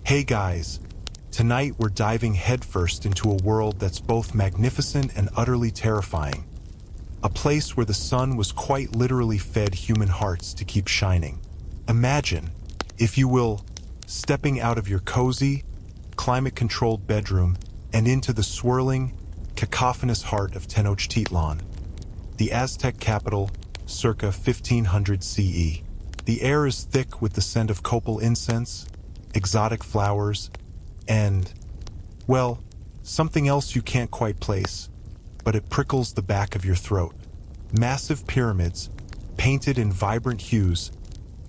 Hey guys, tonight we're diving headfirst into a world that's both magnificent and utterly terrifying. A place where the sun was quite literally fed human hearts to keep shining. Imagine, if you will, stepping out of your cozy, climate-controlled bedroom and into the swirling, cacophonous heart of Tenochtitlan, the Aztec capital, circa 1500 CE. The air is thick with the scent of copal incense, exotic flowers, and, well, something else you can't quite place, but it prickles the back of your throat. Massive pyramids, painted in vibrant hues,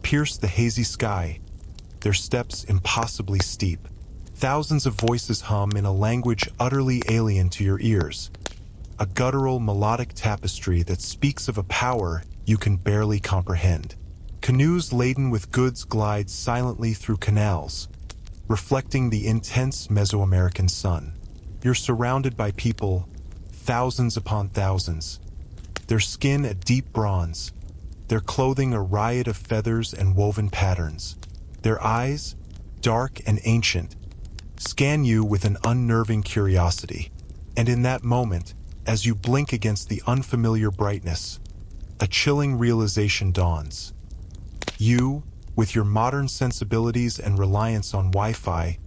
pierce the hazy sky, their steps impossibly steep. Thousands of voices hum in a language utterly alien to your ears, a guttural melodic tapestry that speaks of a power you can barely comprehend. Canoes laden with goods glide silently through canals, reflecting the intense Mesoamerican sun. You're surrounded by people, thousands upon thousands, their skin a deep bronze, their clothing a riot of feathers and woven patterns. Their eyes, dark and ancient, scan you with an unnerving curiosity. And in that moment, as you blink against the unfamiliar brightness, a chilling realization dawns. You, with your modern sensibilities and reliance on Wi-Fi,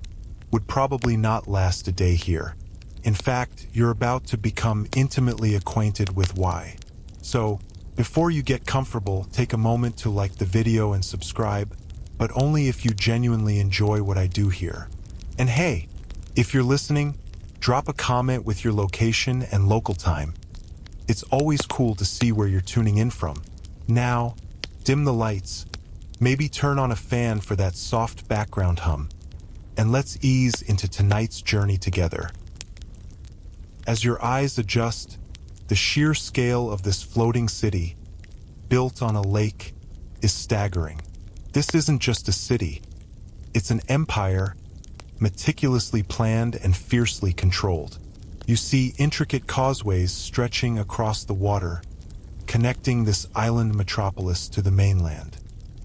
would probably not last a day here. In fact, you're about to become intimately acquainted with why. So, before you get comfortable, take a moment to like the video and subscribe, but only if you genuinely enjoy what I do here. And hey, if you're listening, drop a comment with your location and local time. It's always cool to see where you're tuning in from. Now, dim the lights, maybe turn on a fan for that soft background hum, and let's ease into tonight's journey together. As your eyes adjust, the sheer scale of this floating city, built on a lake, is staggering. This isn't just a city, it's an empire, meticulously planned and fiercely controlled. You see intricate causeways stretching across the water, connecting this island metropolis to the mainland.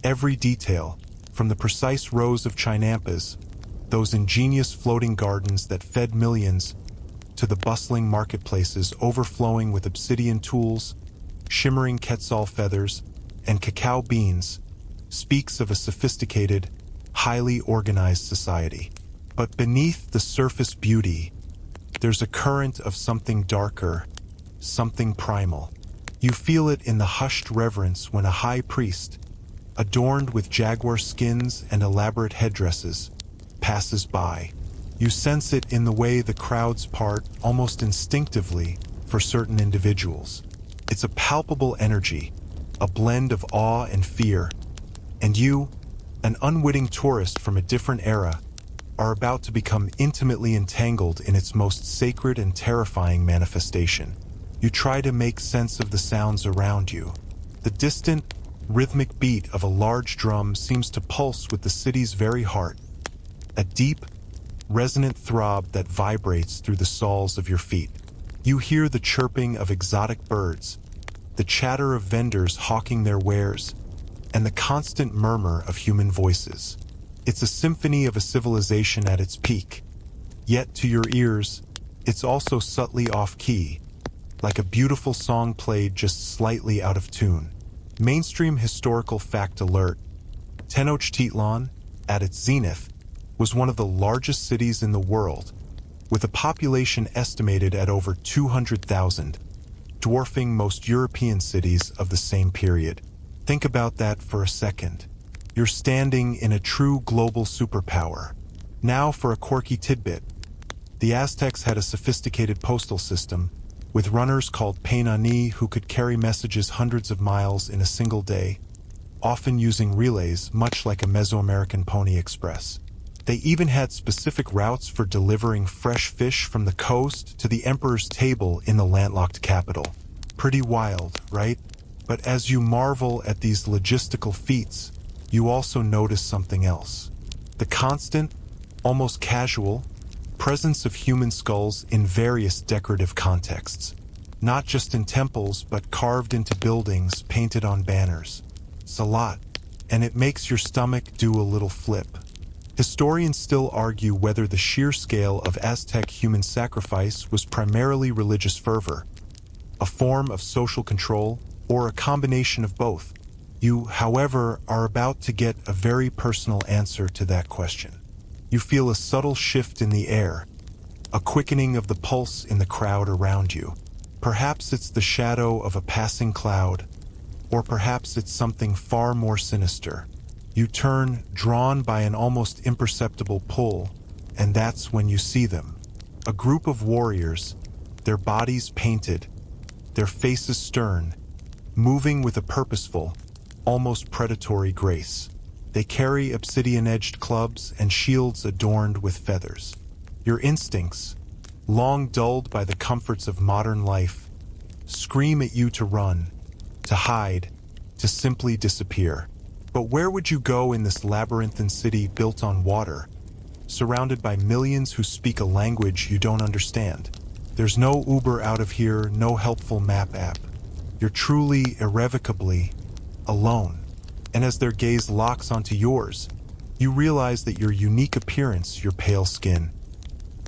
Every detail, from the precise rows of chinampas, those ingenious floating gardens that fed millions, to the bustling marketplaces overflowing with obsidian tools, shimmering quetzal feathers, and cacao beans, speaks of a sophisticated, highly organized society. But beneath the surface beauty, there's a current of something darker, something primal. You feel it in the hushed reverence when a high priest, adorned with jaguar skins and elaborate headdresses, passes by. You sense it in the way the crowds part almost instinctively for certain individuals. It's a palpable energy, a blend of awe and fear, and you, an unwitting tourist from a different era, are about to become intimately entangled in its most sacred and terrifying manifestation. You try to make sense of the sounds around you. The distant, rhythmic beat of a large drum seems to pulse with the city's very heart, a deep, resonant throb that vibrates through the soles of your feet. You hear the chirping of exotic birds, the chatter of vendors hawking their wares, and the constant murmur of human voices. It's a symphony of a civilization at its peak, yet to your ears, it's also subtly off-key, like a beautiful song played just slightly out of tune. Mainstream historical fact alert: Tenochtitlan, at its zenith, was one of the largest cities in the world, with a population estimated at over 200,000, dwarfing most European cities of the same period. Think about that for a second. You're standing in a true global superpower. Now for a quirky tidbit. The Aztecs had a sophisticated postal system, with runners called Painani who could carry messages hundreds of miles in a single day, often using relays much like a Mesoamerican Pony Express. They even had specific routes for delivering fresh fish from the coast to the emperor's table in the landlocked capital. Pretty wild, right? But as you marvel at these logistical feats, you also notice something else. The constant, almost casual, presence of human skulls in various decorative contexts. Not just in temples, but carved into buildings, painted on banners. It's a lot, and it makes your stomach do a little flip. Historians still argue whether the sheer scale of Aztec human sacrifice was primarily religious fervor, a form of social control, or a combination of both. You, however, are about to get a very personal answer to that question. You feel a subtle shift in the air, a quickening of the pulse in the crowd around you. Perhaps it's the shadow of a passing cloud, or perhaps it's something far more sinister. You turn, drawn by an almost imperceptible pull, and that's when you see them. A group of warriors, their bodies painted, their faces stern, moving with a purposeful, almost predatory grace. They carry obsidian-edged clubs and shields adorned with feathers. Your instincts, long dulled by the comforts of modern life, scream at you to run, to hide, to simply disappear. But where would you go in this labyrinthine city built on water, surrounded by millions who speak a language you don't understand? There's no Uber out of here, no helpful map app. You're truly, irrevocably, alone. And as their gaze locks onto yours, you realize that your unique appearance, your pale skin,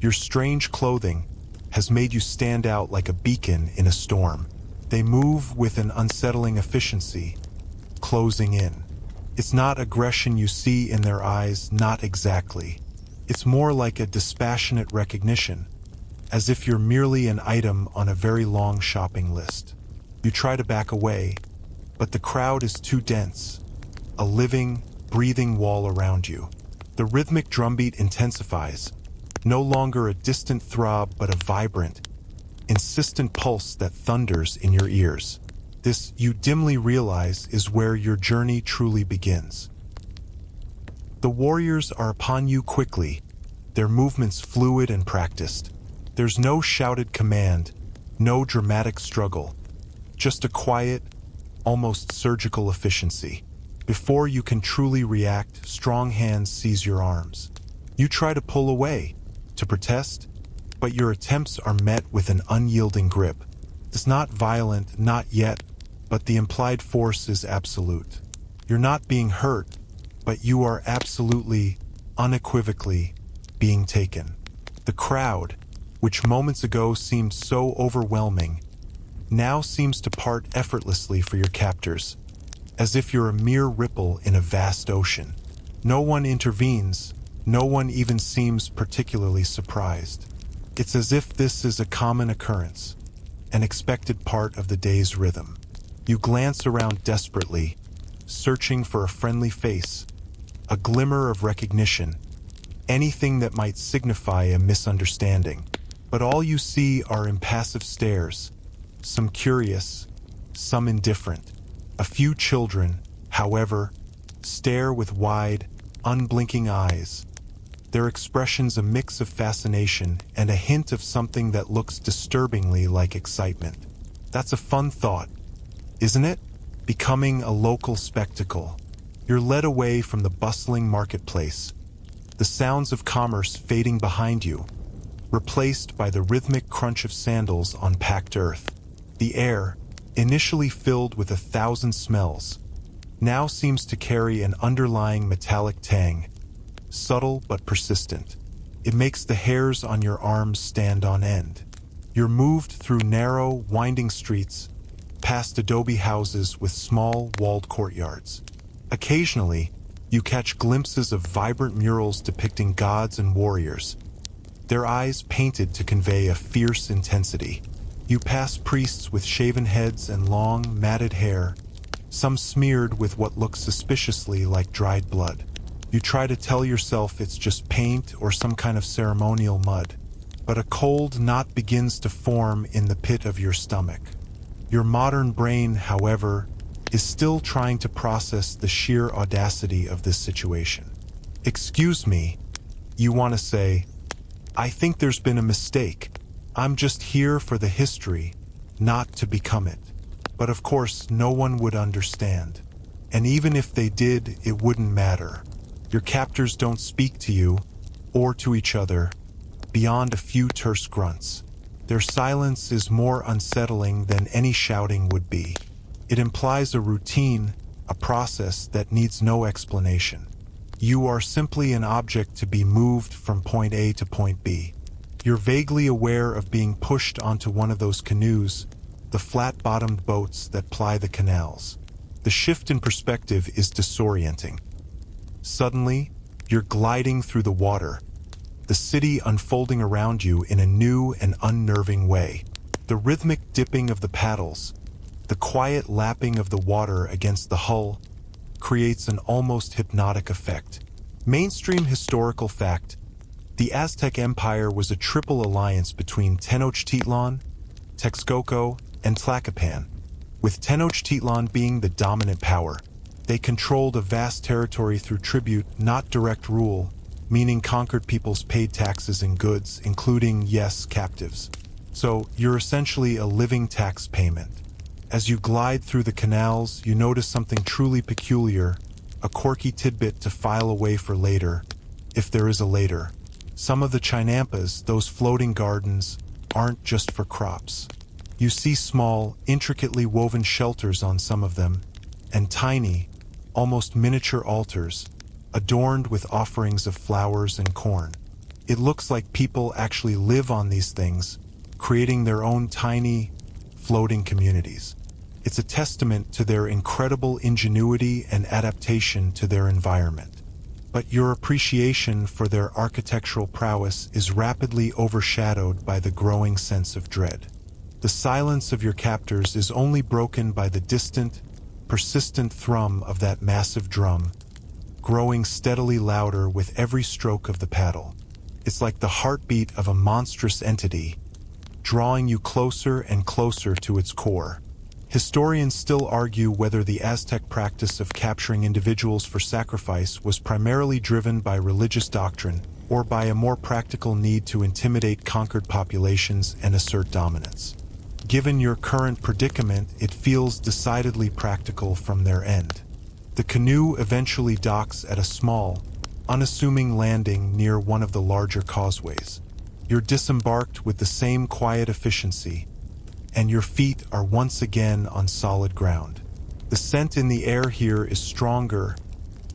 your strange clothing, has made you stand out like a beacon in a storm. They move with an unsettling efficiency, closing in. It's not aggression you see in their eyes, not exactly. It's more like a dispassionate recognition, as if you're merely an item on a very long shopping list. You try to back away, but the crowd is too dense, a living, breathing wall around you. The rhythmic drumbeat intensifies, no longer a distant throb but a vibrant, insistent pulse that thunders in your ears. This, you dimly realize, is where your journey truly begins. The warriors are upon you quickly, their movements fluid and practiced. There's no shouted command, no dramatic struggle, just a quiet, almost surgical efficiency. Before you can truly react, strong hands seize your arms. You try to pull away, to protest, but your attempts are met with an unyielding grip. It's not violent, not yet, but the implied force is absolute. You're not being hurt, but you are absolutely, unequivocally, being taken. The crowd, which moments ago seemed so overwhelming, now seems to part effortlessly for your captors, as if you're a mere ripple in a vast ocean. No one intervenes, no one even seems particularly surprised. It's as if this is a common occurrence, an expected part of the day's rhythm. You glance around desperately, searching for a friendly face, a glimmer of recognition, anything that might signify a misunderstanding. But all you see are impassive stares, some curious, some indifferent. A few children, however, stare with wide, unblinking eyes, their expressions a mix of fascination and a hint of something that looks disturbingly like excitement. That's a fun thought, isn't it? Becoming a local spectacle. You're led away from the bustling marketplace, the sounds of commerce fading behind you, replaced by the rhythmic crunch of sandals on packed earth. The air, initially filled with 1,000 smells, now seems to carry an underlying metallic tang, subtle but persistent. It makes the hairs on your arms stand on end. You're moved through narrow, winding streets, past adobe houses with small, walled courtyards. Occasionally, you catch glimpses of vibrant murals depicting gods and warriors, their eyes painted to convey a fierce intensity. You pass priests with shaven heads and long, matted hair, some smeared with what looks suspiciously like dried blood. You try to tell yourself it's just paint or some kind of ceremonial mud, but a cold knot begins to form in the pit of your stomach. Your modern brain, however, is still trying to process the sheer audacity of this situation. Excuse me, you want to say, I think there's been a mistake. I'm just here for the history, not to become it. But of course, no one would understand. And even if they did, it wouldn't matter. Your captors don't speak to you, or to each other, beyond a few terse grunts. Their silence is more unsettling than any shouting would be. It implies a routine, a process that needs no explanation. You are simply an object to be moved from point A to point B. You're vaguely aware of being pushed onto one of those canoes, the flat-bottomed boats that ply the canals. The shift in perspective is disorienting. Suddenly, you're gliding through the water, the city unfolding around you in a new and unnerving way. The rhythmic dipping of the paddles, the quiet lapping of the water against the hull, creates an almost hypnotic effect. Mainstream historical fact: the Aztec Empire was a triple alliance between Tenochtitlan, Texcoco, and Tlacopan, with Tenochtitlan being the dominant power. They controlled a vast territory through tribute, not direct rule, meaning conquered peoples paid taxes and goods, including, yes, captives. So, you're essentially a living tax payment. As you glide through the canals, you notice something truly peculiar, a quirky tidbit to file away for later, if there is a later. Some of the chinampas, those floating gardens, aren't just for crops. You see small, intricately woven shelters on some of them, and tiny, almost miniature altars, adorned with offerings of flowers and corn. It looks like people actually live on these things, creating their own tiny, floating communities. It's a testament to their incredible ingenuity and adaptation to their environment. But your appreciation for their architectural prowess is rapidly overshadowed by the growing sense of dread. The silence of your captors is only broken by the distant, persistent thrum of that massive drum, growing steadily louder with every stroke of the paddle. It's like the heartbeat of a monstrous entity, drawing you closer and closer to its core. Historians still argue whether the Aztec practice of capturing individuals for sacrifice was primarily driven by religious doctrine or by a more practical need to intimidate conquered populations and assert dominance. Given your current predicament, it feels decidedly practical from their end. The canoe eventually docks at a small, unassuming landing near one of the larger causeways. You're disembarked with the same quiet efficiency, and your feet are once again on solid ground. The scent in the air here is stronger,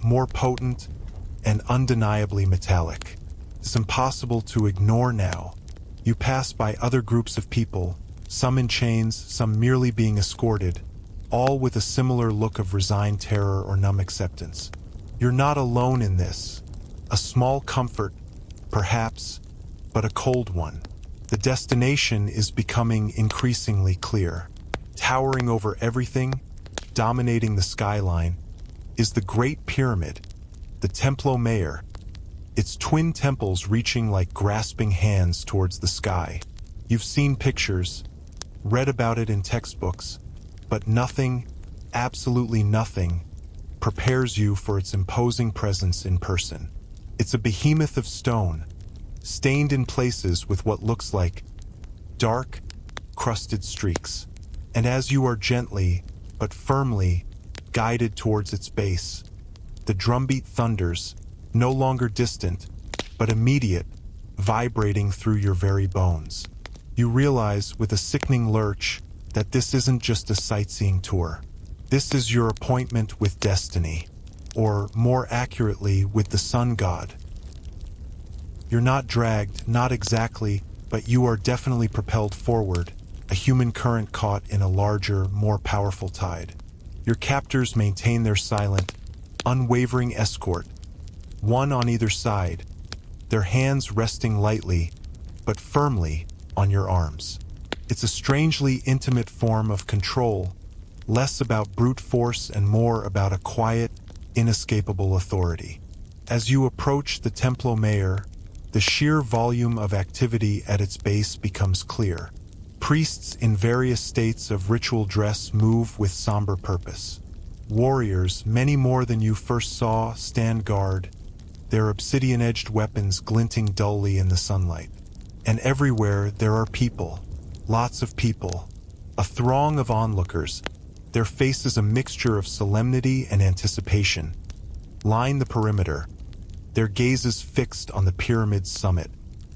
more potent, and undeniably metallic. It's impossible to ignore now. You pass by other groups of people, some in chains, some merely being escorted, all with a similar look of resigned terror or numb acceptance. You're not alone in this. A small comfort, perhaps, but a cold one. The destination is becoming increasingly clear. Towering over everything, dominating the skyline, is the Great Pyramid, the Templo Mayor, its twin temples reaching like grasping hands towards the sky. You've seen pictures, read about it in textbooks, but nothing, absolutely nothing, prepares you for its imposing presence in person. It's a behemoth of stone, stained in places with what looks like dark, crusted streaks. And as you are gently, but firmly, guided towards its base, the drumbeat thunders, no longer distant, but immediate, vibrating through your very bones. You realize with a sickening lurch that this isn't just a sightseeing tour. This is your appointment with destiny, or more accurately, with the sun god. You're not dragged, not exactly, but you are definitely propelled forward, a human current caught in a larger, more powerful tide. Your captors maintain their silent, unwavering escort, one on either side, their hands resting lightly, but firmly, on your arms. It's a strangely intimate form of control, less about brute force and more about a quiet, inescapable authority. As you approach the Templo Mayor, the sheer volume of activity at its base becomes clear. Priests in various states of ritual dress move with somber purpose. Warriors, many more than you first saw, stand guard, their obsidian-edged weapons glinting dully in the sunlight. And everywhere there are people, lots of people, a throng of onlookers, their faces a mixture of solemnity and anticipation, line the perimeter, their gazes fixed on the pyramid's summit.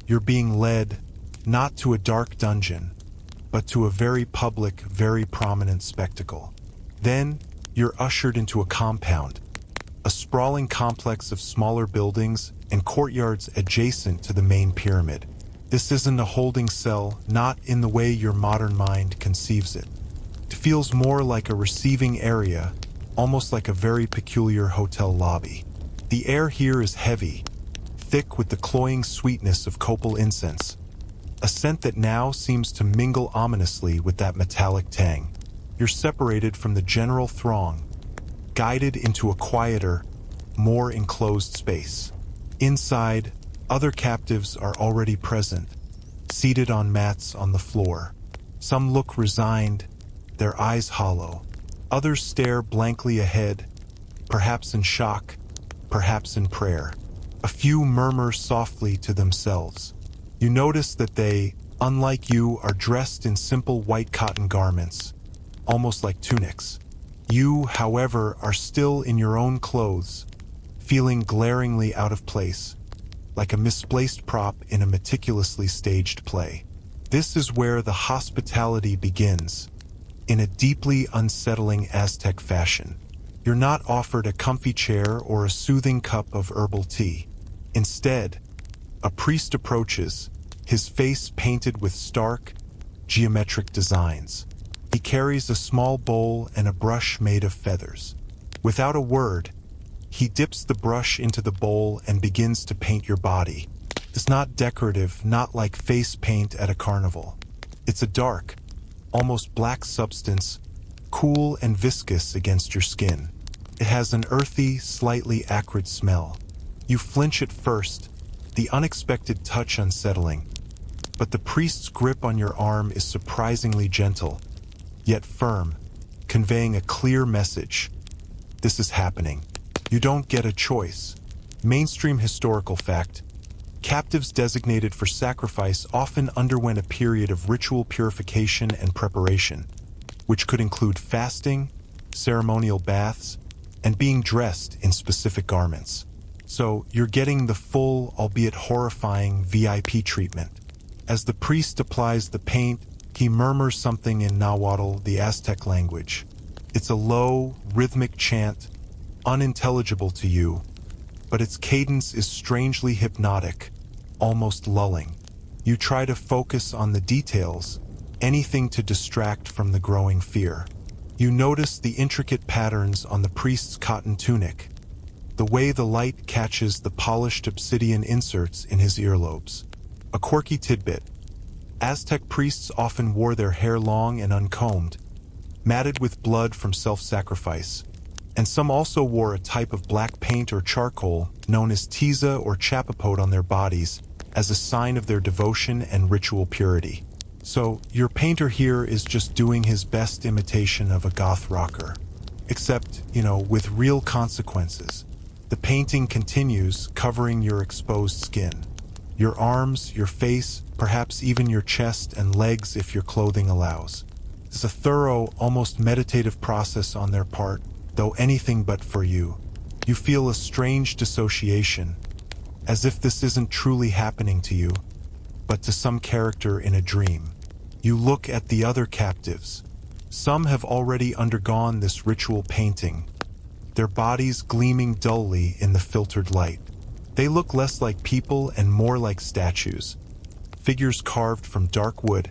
You're being led, not to a dark dungeon, but to a very public, very prominent spectacle. Then, you're ushered into a compound, a a sprawling complex of smaller buildings and courtyards adjacent to the main pyramid. This isn't a holding cell, not in the way your modern mind conceives it. It feels more like a receiving area, almost like a very peculiar hotel lobby. The air here is heavy, thick with the cloying sweetness of copal incense, a scent that now seems to mingle ominously with that metallic tang. You're separated from the general throng, guided into a quieter, more enclosed space. Inside, other captives are already present, seated on mats on the floor. Some look resigned, their eyes hollow. Others stare blankly ahead, perhaps in shock, perhaps in prayer. A few murmur softly to themselves. You notice that they, unlike you, are dressed in simple white cotton garments, almost like tunics. You, however, are still in your own clothes, feeling glaringly out of place, like a misplaced prop in a meticulously staged play. This is where the hospitality begins, in a deeply unsettling Aztec fashion. You're not offered a comfy chair or a soothing cup of herbal tea. Instead, a priest approaches, his face painted with stark, geometric designs. He carries a small bowl and a brush made of feathers. Without a word, he dips the brush into the bowl and begins to paint your body. It's not decorative, not like face paint at a carnival. It's a dark, almost black substance, cool and viscous against your skin. It has an earthy, slightly acrid smell. You flinch at first, the unexpected touch unsettling, but the priest's grip on your arm is surprisingly gentle, yet firm, conveying a clear message. This is happening. You don't get a choice. Mainstream historical fact: captives designated for sacrifice often underwent a period of ritual purification and preparation, which could include fasting, ceremonial baths, and being dressed in specific garments. So you're getting the full, albeit horrifying, VIP treatment. As the priest applies the paint, he murmurs something in Nahuatl, the Aztec language. It's a low, rhythmic chant, unintelligible to you, but its cadence is strangely hypnotic, almost lulling. You try to focus on the details, anything to distract from the growing fear. You notice the intricate patterns on the priest's cotton tunic, the way the light catches the polished obsidian inserts in his earlobes. A quirky tidbit: Aztec priests often wore their hair long and uncombed, matted with blood from self-sacrifice, and some also wore a type of black paint or charcoal known as tiza or chapapote on their bodies as a sign of their devotion and ritual purity. So, your painter here is just doing his best imitation of a goth rocker. Except, with real consequences. The painting continues, covering your exposed skin. Your arms, your face, perhaps even your chest and legs if your clothing allows. It's a thorough, almost meditative process on their part, though anything but for you. You feel a strange dissociation, as if this isn't truly happening to you, but to some character in a dream. You look at the other captives. Some have already undergone this ritual painting, their bodies gleaming dully in the filtered light. They look less like people and more like statues, figures carved from dark wood,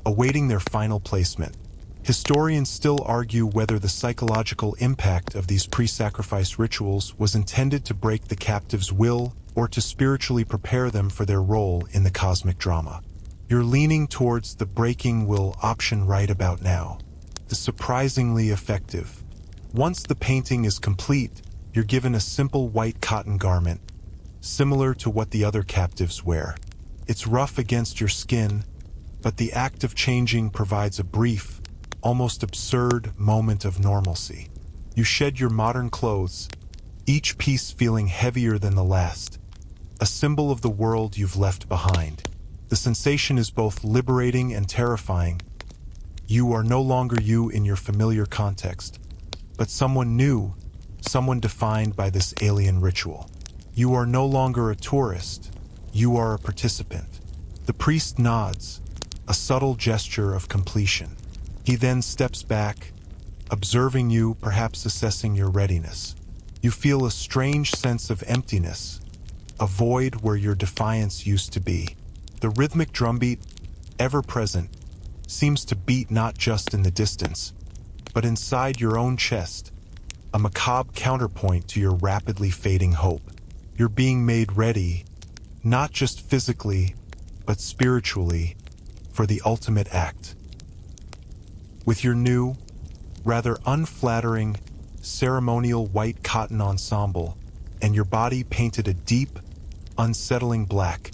awaiting their final placement. Historians still argue whether the psychological impact of these pre-sacrifice rituals was intended to break the captive's will or to spiritually prepare them for their role in the cosmic drama. You're leaning towards the breaking will option right about now. The surprisingly effective. Once the painting is complete, you're given a simple white cotton garment, similar to what the other captives wear. It's rough against your skin, but the act of changing provides a brief, almost absurd moment of normalcy. You shed your modern clothes, each piece feeling heavier than the last, a symbol of the world you've left behind. The sensation is both liberating and terrifying. You are no longer you in your familiar context, but someone new, someone defined by this alien ritual. You are no longer a tourist, you are a participant. The priest nods, a subtle gesture of completion. He then steps back, observing you, perhaps assessing your readiness. You feel a strange sense of emptiness, a void where your defiance used to be. The rhythmic drumbeat, ever present, seems to beat not just in the distance, but inside your own chest, a macabre counterpoint to your rapidly fading hope. You're being made ready, not just physically, but spiritually, for the ultimate act. With your new, rather unflattering, ceremonial white cotton ensemble, and your body painted a deep, unsettling black,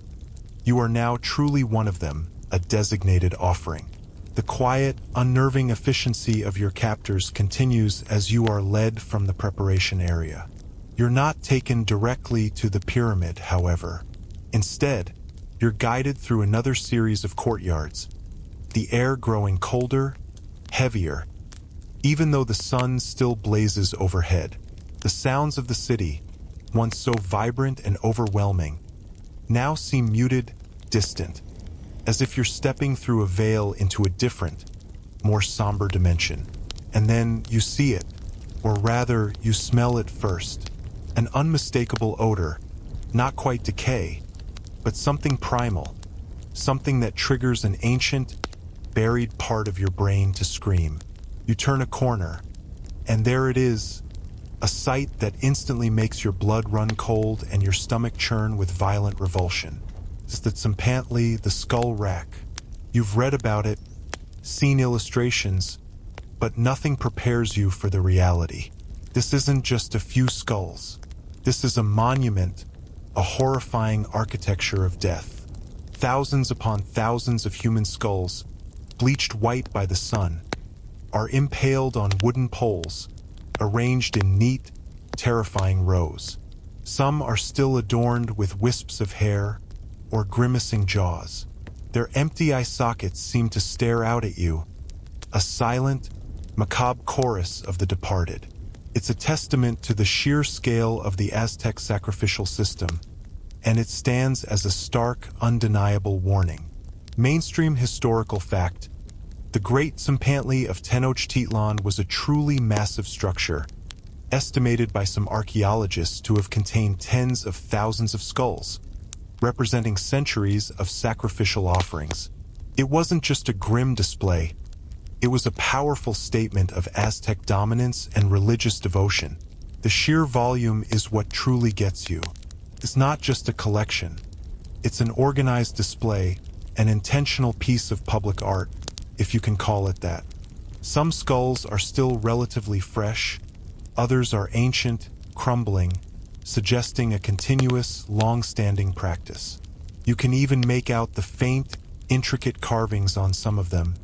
you are now truly one of them, a designated offering. The quiet, unnerving efficiency of your captors continues as you are led from the preparation area. You're not taken directly to the pyramid, however. Instead, you're guided through another series of courtyards, the air growing colder, heavier. Even though the sun still blazes overhead, the sounds of the city, once so vibrant and overwhelming, now seem muted, distant, as if you're stepping through a veil into a different, more somber dimension. And then you see it, or rather, you smell it first. An unmistakable odor, not quite decay, but something primal, something that triggers an ancient, buried part of your brain to scream. You turn a corner, and there it is, a sight that instantly makes your blood run cold and your stomach churn with violent revulsion. It's the Tzompantli, the skull rack. You've read about it, seen illustrations, but nothing prepares you for the reality. This isn't just a few skulls. This is a monument, a horrifying architecture of death. Thousands upon thousands of human skulls, bleached white by the sun, are impaled on wooden poles, arranged in neat, terrifying rows. Some are still adorned with wisps of hair or grimacing jaws. Their empty eye sockets seem to stare out at you, a silent, macabre chorus of the departed. It's a testament to the sheer scale of the Aztec sacrificial system, and it stands as a stark, undeniable warning. Mainstream historical fact: the Great Tzompantli of Tenochtitlan was a truly massive structure, estimated by some archaeologists to have contained tens of thousands of skulls, representing centuries of sacrificial offerings. It wasn't just a grim display, it was a powerful statement of Aztec dominance and religious devotion. The sheer volume is what truly gets you. It's not just a collection, it's an organized display, an intentional piece of public art, if you can call it that. Some skulls are still relatively fresh, others are ancient, crumbling, suggesting a continuous, long-standing practice. You can even make out the faint, intricate carvings on some of them,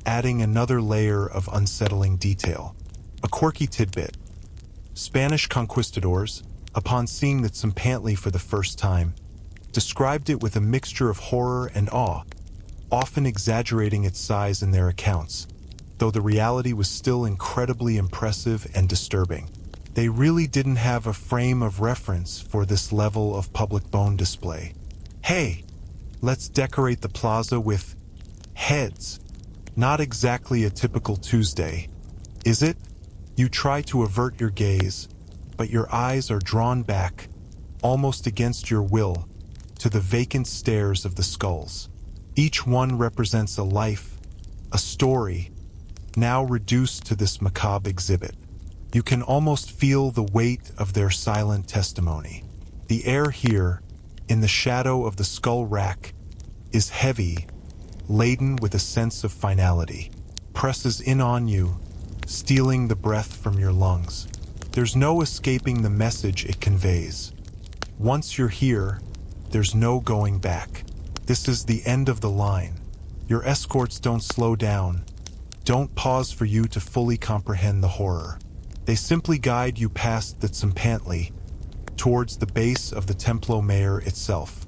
adding another layer of unsettling detail. A quirky tidbit: Spanish conquistadors, upon seeing the Tzompantli for the first time, described it with a mixture of horror and awe, often exaggerating its size in their accounts, though the reality was still incredibly impressive and disturbing. They really didn't have a frame of reference for this level of public bone display. Hey, let's decorate the plaza with heads. Not exactly a typical Tuesday, is it? You try to avert your gaze, but your eyes are drawn back, almost against your will, to the vacant stares of the skulls. Each one represents a life, a story, now reduced to this macabre exhibit. You can almost feel the weight of their silent testimony. The air here, in the shadow of the skull rack, is heavy, laden with a sense of finality, presses in on you, stealing the breath from your lungs. There's no escaping the message it conveys. Once you're here, there's no going back. This is the end of the line. Your escorts don't slow down, don't pause for you to fully comprehend the horror. They simply guide you past the Tzompantli, towards the base of the Templo Mayor itself.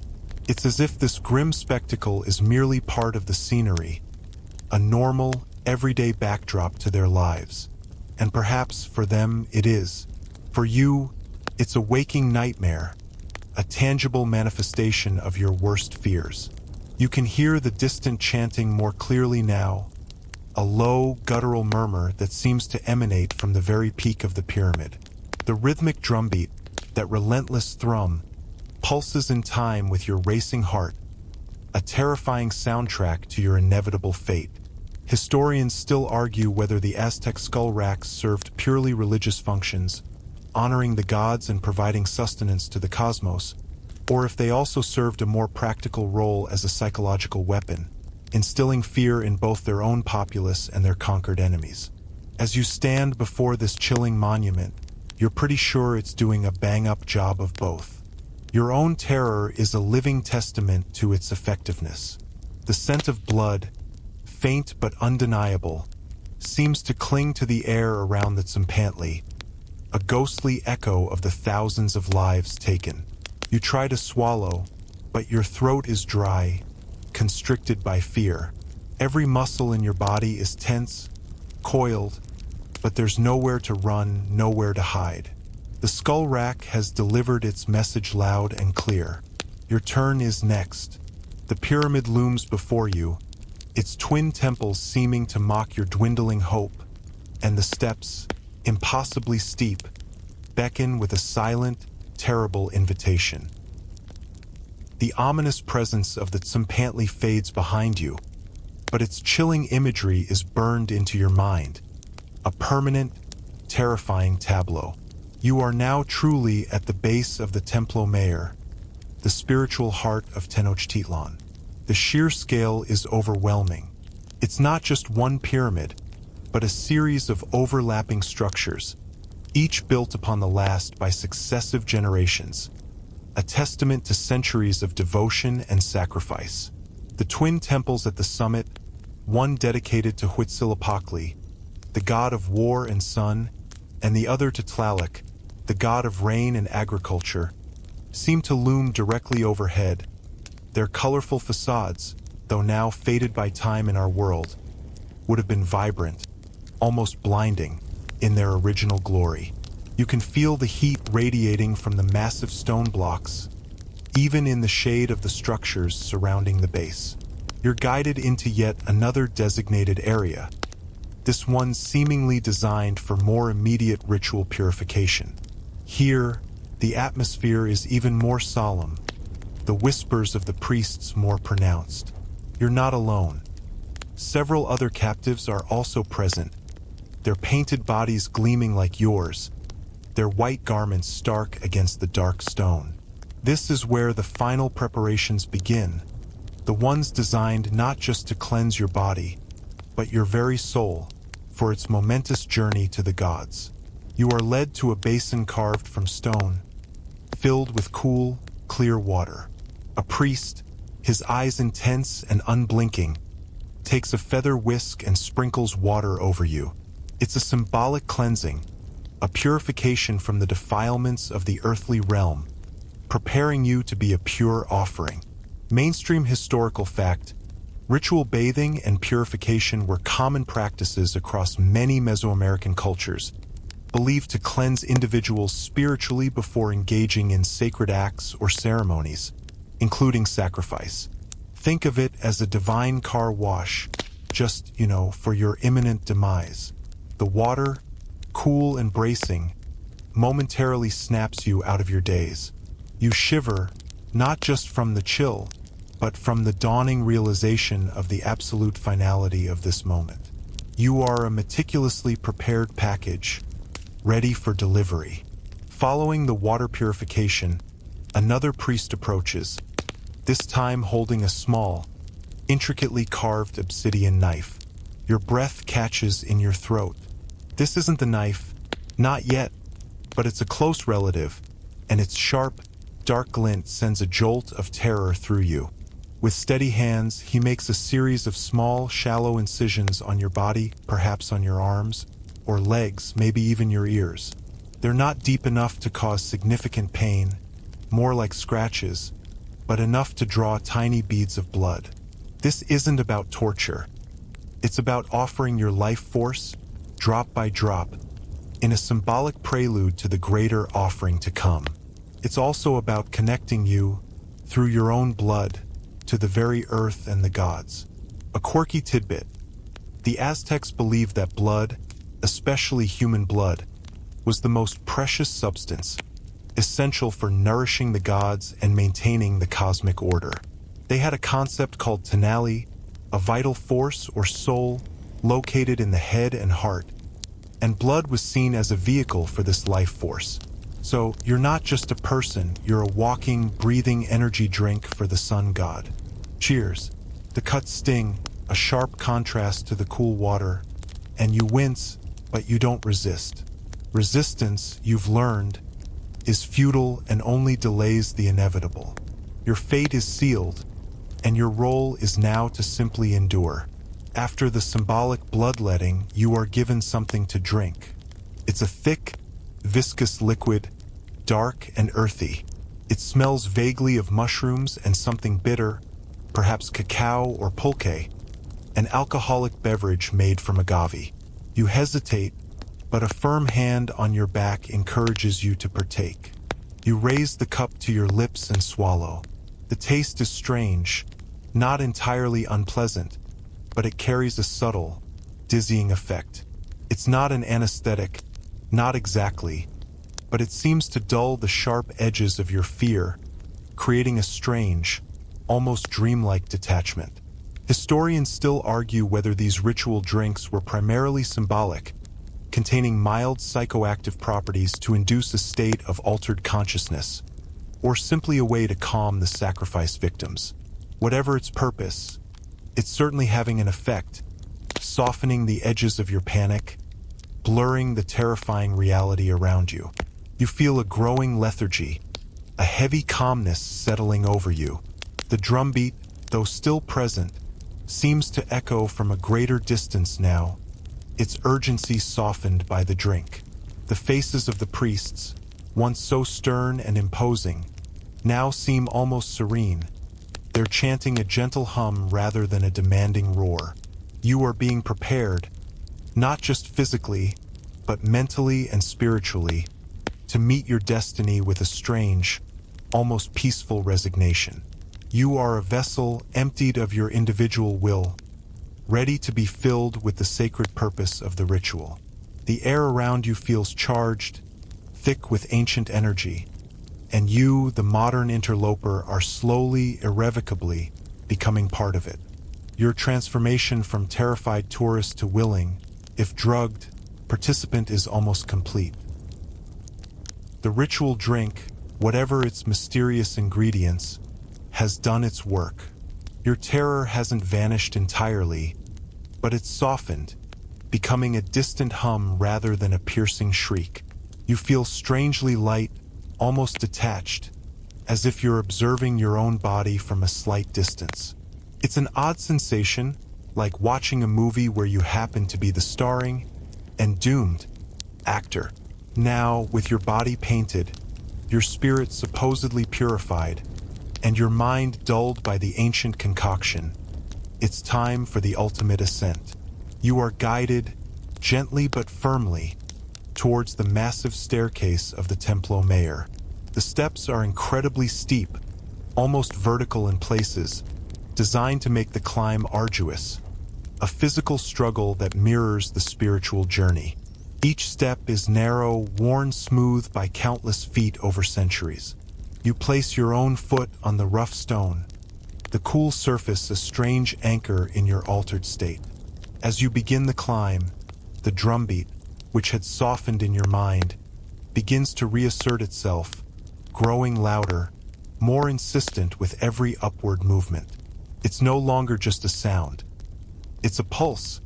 It's as if this grim spectacle is merely part of the scenery, a normal, everyday backdrop to their lives. And perhaps for them it is. For you, it's a waking nightmare, a tangible manifestation of your worst fears. You can hear the distant chanting more clearly now, a low, guttural murmur that seems to emanate from the very peak of the pyramid. The rhythmic drumbeat, that relentless thrum, pulses in time with your racing heart, a terrifying soundtrack to your inevitable fate. Historians still argue whether the Aztec skull racks served purely religious functions, honoring the gods and providing sustenance to the cosmos, or if they also served a more practical role as a psychological weapon, instilling fear in both their own populace and their conquered enemies. As you stand before this chilling monument, you're pretty sure it's doing a bang-up job of both. Your own terror is a living testament to its effectiveness. The scent of blood, faint but undeniable, seems to cling to the air around the Tzompantli, a ghostly echo of the thousands of lives taken. You try to swallow, but your throat is dry, constricted by fear. Every muscle in your body is tense, coiled, but there's nowhere to run, nowhere to hide. The skull rack has delivered its message loud and clear. Your turn is next. The pyramid looms before you, its twin temples seeming to mock your dwindling hope, and the steps, impossibly steep, beckon with a silent, terrible invitation. The ominous presence of the Tzompantli fades behind you, but its chilling imagery is burned into your mind, a permanent, terrifying tableau. You are now truly at the base of the Templo Mayor, the spiritual heart of Tenochtitlan. The sheer scale is overwhelming. It's not just one pyramid, but a series of overlapping structures, each built upon the last by successive generations, a testament to centuries of devotion and sacrifice. The twin temples at the summit, one dedicated to Huitzilopochtli, the god of war and sun, and the other to Tlaloc, the god of rain and agriculture, seem to loom directly overhead. Their colorful facades, though now faded by time in our world, would have been vibrant, almost blinding, in their original glory. You can feel the heat radiating from the massive stone blocks, even in the shade of the structures surrounding the base. You're guided into yet another designated area, this one seemingly designed for more immediate ritual purification. Here, the atmosphere is even more solemn, the whispers of the priests more pronounced. You're not alone. Several other captives are also present, their painted bodies gleaming like yours, their white garments stark against the dark stone. This is where the final preparations begin, the ones designed not just to cleanse your body, but your very soul, for its momentous journey to the gods. You are led to a basin carved from stone, filled with cool, clear water. A priest, his eyes intense and unblinking, takes a feather whisk and sprinkles water over you. It's a symbolic cleansing, a purification from the defilements of the earthly realm, preparing you to be a pure offering. Mainstream historical fact: ritual bathing and purification were common practices across many Mesoamerican cultures, believed to cleanse individuals spiritually before engaging in sacred acts or ceremonies, including sacrifice. Think of it as a divine car wash, just, for your imminent demise. The water, cool and bracing, momentarily snaps you out of your daze. You shiver, not just from the chill, but from the dawning realization of the absolute finality of this moment. You are a meticulously prepared package, ready for delivery. Following the water purification, another priest approaches, this time holding a small, intricately carved obsidian knife. Your breath catches in your throat. This isn't the knife, not yet, but it's a close relative, and its sharp, dark glint sends a jolt of terror through you. With steady hands, he makes a series of small, shallow incisions on your body, perhaps on your arms, or legs, maybe even your ears. They're not deep enough to cause significant pain, more like scratches, but enough to draw tiny beads of blood. This isn't about torture. It's about offering your life force, drop by drop, in a symbolic prelude to the greater offering to come. It's also about connecting you, through your own blood, to the very earth and the gods. A quirky tidbit: the Aztecs believed that blood, especially human blood, was the most precious substance, essential for nourishing the gods and maintaining the cosmic order. They had a concept called tenali, a vital force or soul located in the head and heart, and blood was seen as a vehicle for this life force. So you're not just a person, you're a walking, breathing energy drink for the sun god. Cheers. The cuts sting, a sharp contrast to the cool water, and you wince, but you don't resist. Resistance, you've learned, is futile and only delays the inevitable. Your fate is sealed, and your role is now to simply endure. After the symbolic bloodletting, you are given something to drink. It's a thick, viscous liquid, dark and earthy. It smells vaguely of mushrooms and something bitter, perhaps cacao or pulque, an alcoholic beverage made from agave. You hesitate, but a firm hand on your back encourages you to partake. You raise the cup to your lips and swallow. The taste is strange, not entirely unpleasant, but it carries a subtle, dizzying effect. It's not an anesthetic, not exactly, but it seems to dull the sharp edges of your fear, creating a strange, almost dreamlike detachment. Historians still argue whether these ritual drinks were primarily symbolic, containing mild psychoactive properties to induce a state of altered consciousness, or simply a way to calm the sacrifice victims. Whatever its purpose, it's certainly having an effect, softening the edges of your panic, blurring the terrifying reality around you. You feel a growing lethargy, a heavy calmness settling over you. The drumbeat, though still present, seems to echo from a greater distance now, its urgency softened by the drink. The faces of the priests, once so stern and imposing, now seem almost serene. They're chanting a gentle hum rather than a demanding roar. You are being prepared, not just physically, but mentally and spiritually, to meet your destiny with a strange, almost peaceful resignation. You are a vessel emptied of your individual will, ready to be filled with the sacred purpose of the ritual. The air around you feels charged, thick with ancient energy, and you, the modern interloper, are slowly, irrevocably becoming part of it. Your transformation from terrified tourist to willing, if drugged, participant is almost complete. The ritual drink, whatever its mysterious ingredients, has done its work. Your terror hasn't vanished entirely, but it's softened, becoming a distant hum rather than a piercing shriek. You feel strangely light, almost detached, as if you're observing your own body from a slight distance. It's an odd sensation, like watching a movie where you happen to be the starring and doomed actor. Now, with your body painted, your spirit supposedly purified, and your mind dulled by the ancient concoction, it's time for the ultimate ascent. You are guided, gently but firmly, towards the massive staircase of the Templo Mayor. The steps are incredibly steep, almost vertical in places, designed to make the climb arduous, a physical struggle that mirrors the spiritual journey. Each step is narrow, worn smooth by countless feet over centuries. You place your own foot on the rough stone, the cool surface a strange anchor in your altered state. As you begin the climb, the drumbeat, which had softened in your mind, begins to reassert itself, growing louder, more insistent with every upward movement. It's no longer just a sound. It's a pulse,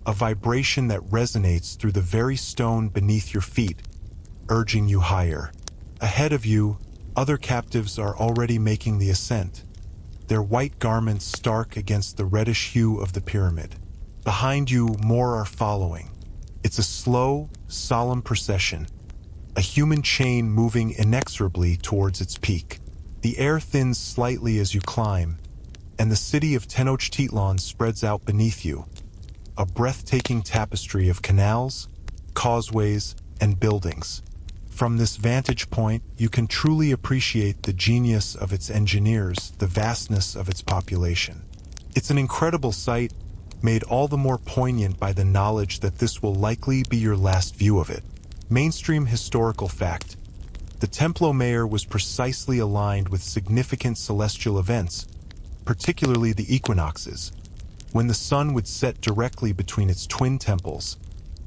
a vibration that resonates through the very stone beneath your feet, urging you higher. Ahead of you, other captives are already making the ascent, their white garments stark against the reddish hue of the pyramid. Behind you, more are following. It's a slow, solemn procession, a human chain moving inexorably towards its peak. The air thins slightly as you climb, and the city of Tenochtitlan spreads out beneath you, a breathtaking tapestry of canals, causeways, and buildings. From this vantage point, you can truly appreciate the genius of its engineers, the vastness of its population. It's an incredible sight, made all the more poignant by the knowledge that this will likely be your last view of it. Mainstream historical fact. The Templo Mayor was precisely aligned with significant celestial events, particularly the equinoxes, when the sun would set directly between its twin temples,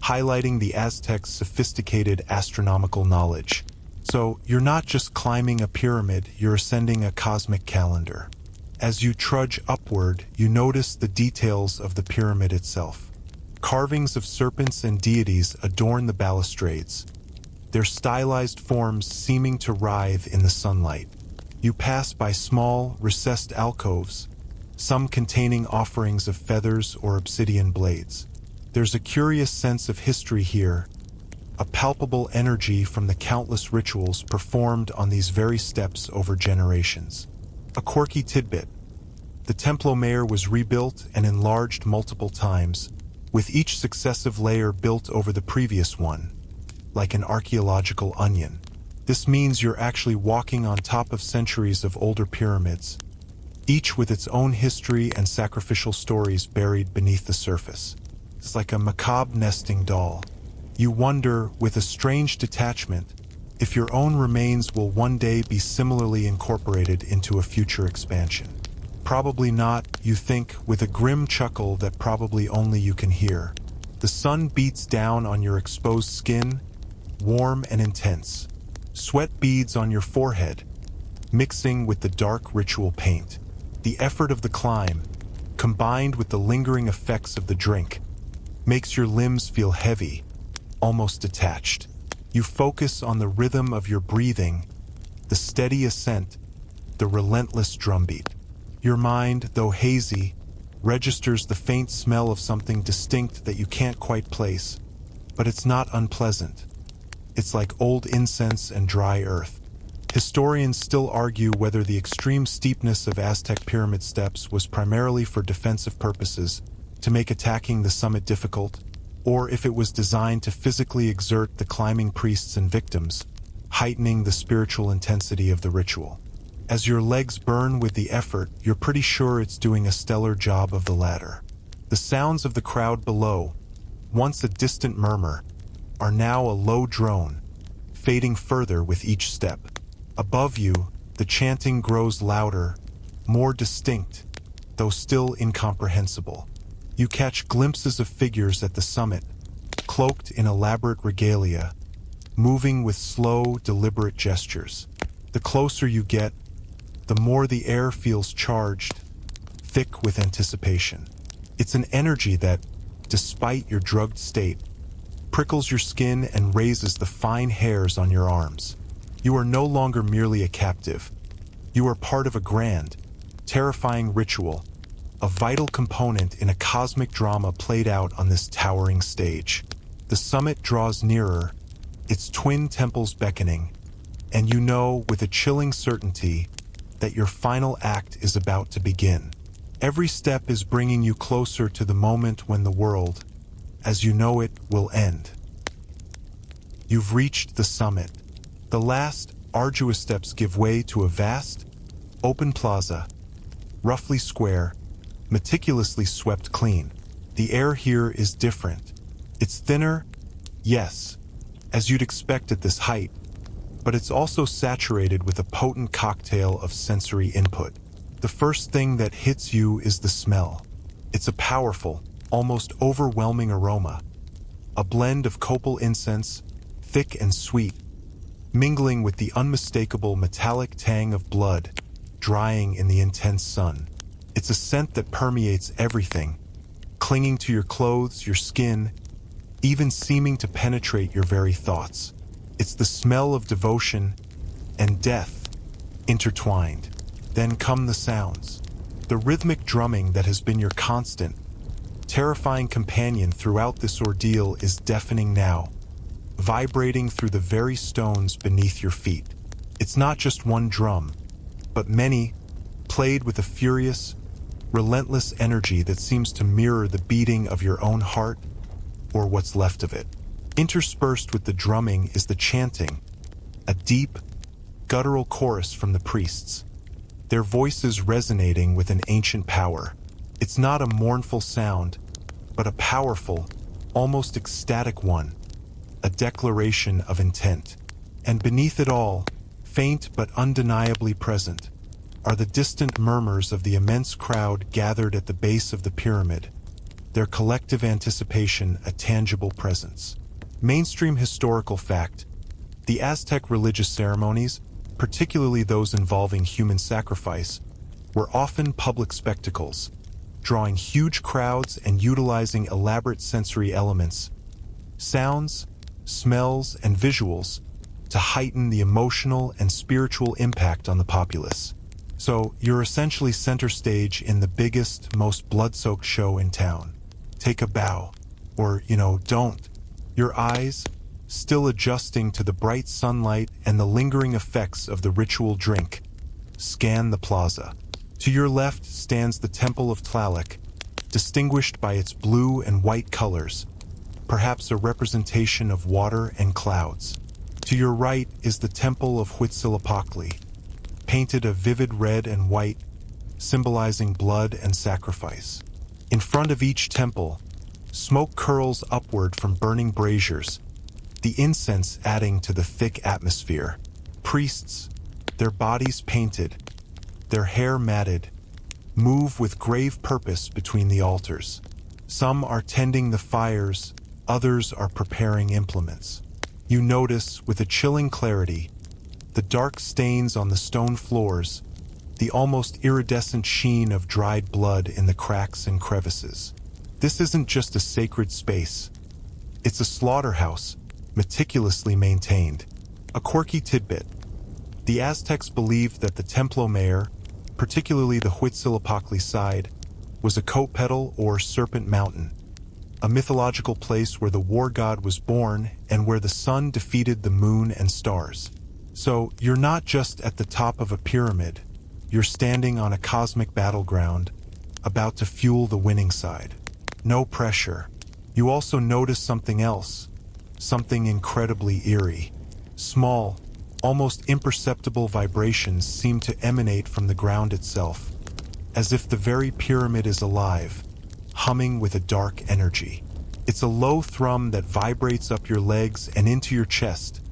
highlighting the Aztecs' sophisticated astronomical knowledge. So, you're not just climbing a pyramid, you're ascending a cosmic calendar. As you trudge upward, you notice the details of the pyramid itself. Carvings of serpents and deities adorn the balustrades, their stylized forms seeming to writhe in the sunlight. You pass by small, recessed alcoves, some containing offerings of feathers or obsidian blades. There's a curious sense of history here, a palpable energy from the countless rituals performed on these very steps over generations. A quirky tidbit. The Templo Mayor was rebuilt and enlarged multiple times, with each successive layer built over the previous one, like an archaeological onion. This means you're actually walking on top of centuries of older pyramids, each with its own history and sacrificial stories buried beneath the surface. It's like a macabre nesting doll. You wonder, with a strange detachment, if your own remains will one day be similarly incorporated into a future expansion. Probably not, you think, with a grim chuckle that probably only you can hear. The sun beats down on your exposed skin, warm and intense. Sweat beads on your forehead, mixing with the dark ritual paint. The effort of the climb, combined with the lingering effects of the drink, makes your limbs feel heavy, almost detached. You focus on the rhythm of your breathing, the steady ascent, the relentless drumbeat. Your mind, though hazy, registers the faint smell of something distinct that you can't quite place, but it's not unpleasant. It's like old incense and dry earth. Historians still argue whether the extreme steepness of Aztec pyramid steps was primarily for defensive purposes, to make attacking the summit difficult, or if it was designed to physically exert the climbing priests and victims, heightening the spiritual intensity of the ritual. As your legs burn with the effort, you're pretty sure it's doing a stellar job of the latter. The sounds of the crowd below, once a distant murmur, are now a low drone, fading further with each step. Above you, the chanting grows louder, more distinct, though still incomprehensible. You catch glimpses of figures at the summit, cloaked in elaborate regalia, moving with slow, deliberate gestures. The closer you get, the more the air feels charged, thick with anticipation. It's an energy that, despite your drugged state, prickles your skin and raises the fine hairs on your arms. You are no longer merely a captive. You are part of a grand, terrifying ritual, a vital component in a cosmic drama played out on this towering stage. The summit draws nearer, its twin temples beckoning, and you know with a chilling certainty that your final act is about to begin. Every step is bringing you closer to the moment when the world, as you know it, will end. You've reached the summit. The last, arduous steps give way to a vast, open plaza, roughly square, meticulously swept clean. The air here is different. It's thinner, yes, as you'd expect at this height, but it's also saturated with a potent cocktail of sensory input. The first thing that hits you is the smell. It's a powerful, almost overwhelming aroma, a blend of copal incense, thick and sweet, mingling with the unmistakable metallic tang of blood, drying in the intense sun. It's a scent that permeates everything, clinging to your clothes, your skin, even seeming to penetrate your very thoughts. It's the smell of devotion and death intertwined. Then come the sounds. The rhythmic drumming that has been your constant, terrifying companion throughout this ordeal is deafening now, vibrating through the very stones beneath your feet. It's not just one drum, but many, played with a furious, relentless energy that seems to mirror the beating of your own heart, or what's left of it. Interspersed with the drumming is the chanting, a deep, guttural chorus from the priests, their voices resonating with an ancient power. It's not a mournful sound, but a powerful, almost ecstatic one, a declaration of intent. And beneath it all, faint but undeniably present, are the distant murmurs of the immense crowd gathered at the base of the pyramid, their collective anticipation a tangible presence. Mainstream historical fact: the Aztec religious ceremonies, particularly those involving human sacrifice, were often public spectacles, drawing huge crowds and utilizing elaborate sensory elements, sounds, smells, and visuals to heighten the emotional and spiritual impact on the populace. So you're essentially center stage in the biggest, most blood-soaked show in town. Take a bow, or, don't. Your eyes, still adjusting to the bright sunlight and the lingering effects of the ritual drink, scan the plaza. To your left stands the Temple of Tlaloc, distinguished by its blue and white colors, perhaps a representation of water and clouds. To your right is the Temple of Huitzilopochtli, painted a vivid red and white, symbolizing blood and sacrifice. In front of each temple, smoke curls upward from burning braziers, the incense adding to the thick atmosphere. Priests, their bodies painted, their hair matted, move with grave purpose between the altars. Some are tending the fires, others are preparing implements. You notice, with a chilling clarity, the dark stains on the stone floors, the almost iridescent sheen of dried blood in the cracks and crevices. This isn't just a sacred space. It's a slaughterhouse, meticulously maintained. A quirky tidbit: the Aztecs believed that the Templo Mayor, particularly the Huitzilopochtli side, was a coat petal or serpent mountain, a mythological place where the war god was born and where the sun defeated the moon and stars. So you're not just at the top of a pyramid, you're standing on a cosmic battleground, about to fuel the winning side. No pressure. You also notice something else, something incredibly eerie. Small, almost imperceptible vibrations seem to emanate from the ground itself, as if the very pyramid is alive, humming with a dark energy. It's a low thrum that vibrates up your legs and into your chest,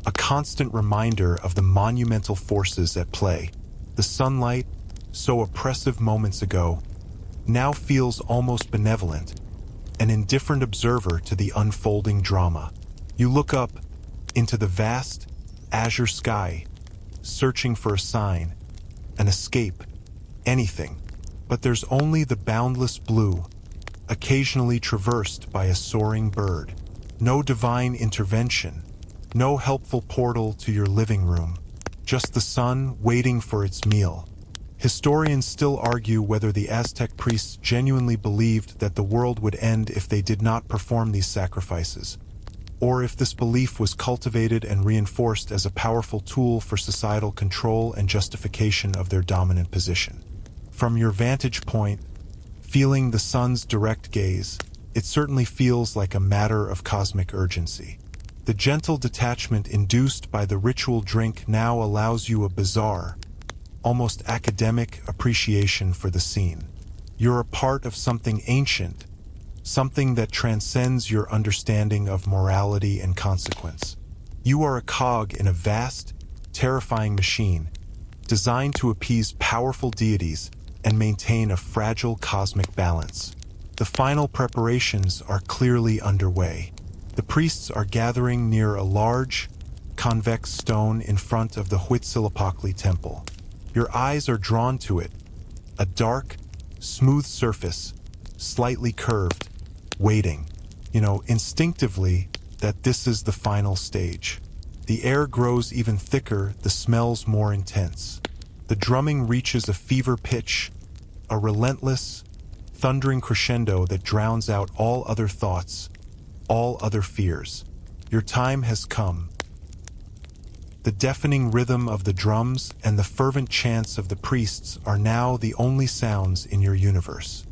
a constant reminder of the monumental forces at play. The sunlight, so oppressive moments ago, now feels almost benevolent, an indifferent observer to the unfolding drama. You look up into the vast, azure sky, searching for a sign, an escape, anything. But there's only the boundless blue, occasionally traversed by a soaring bird. No divine intervention, no helpful portal to your living room, just the sun waiting for its meal. Historians still argue whether the Aztec priests genuinely believed that the world would end if they did not perform these sacrifices, or if this belief was cultivated and reinforced as a powerful tool for societal control and justification of their dominant position. From your vantage point, feeling the sun's direct gaze, it certainly feels like a matter of cosmic urgency. The gentle detachment induced by the ritual drink now allows you a bizarre, almost academic appreciation for the scene. You're a part of something ancient, something that transcends your understanding of morality and consequence. You are a cog in a vast, terrifying machine, designed to appease powerful deities and maintain a fragile cosmic balance. The final preparations are clearly underway. The priests are gathering near a large, convex stone in front of the Huitzilopochtli temple. Your eyes are drawn to it, a dark, smooth surface, slightly curved, waiting, instinctively, that this is the final stage. The air grows even thicker, the smells more intense. The drumming reaches a fever pitch, a relentless, thundering crescendo that drowns out all other thoughts, all other fears. Your time has come. The deafening rhythm of the drums and the fervent chants of the priests are now the only sounds in your universe.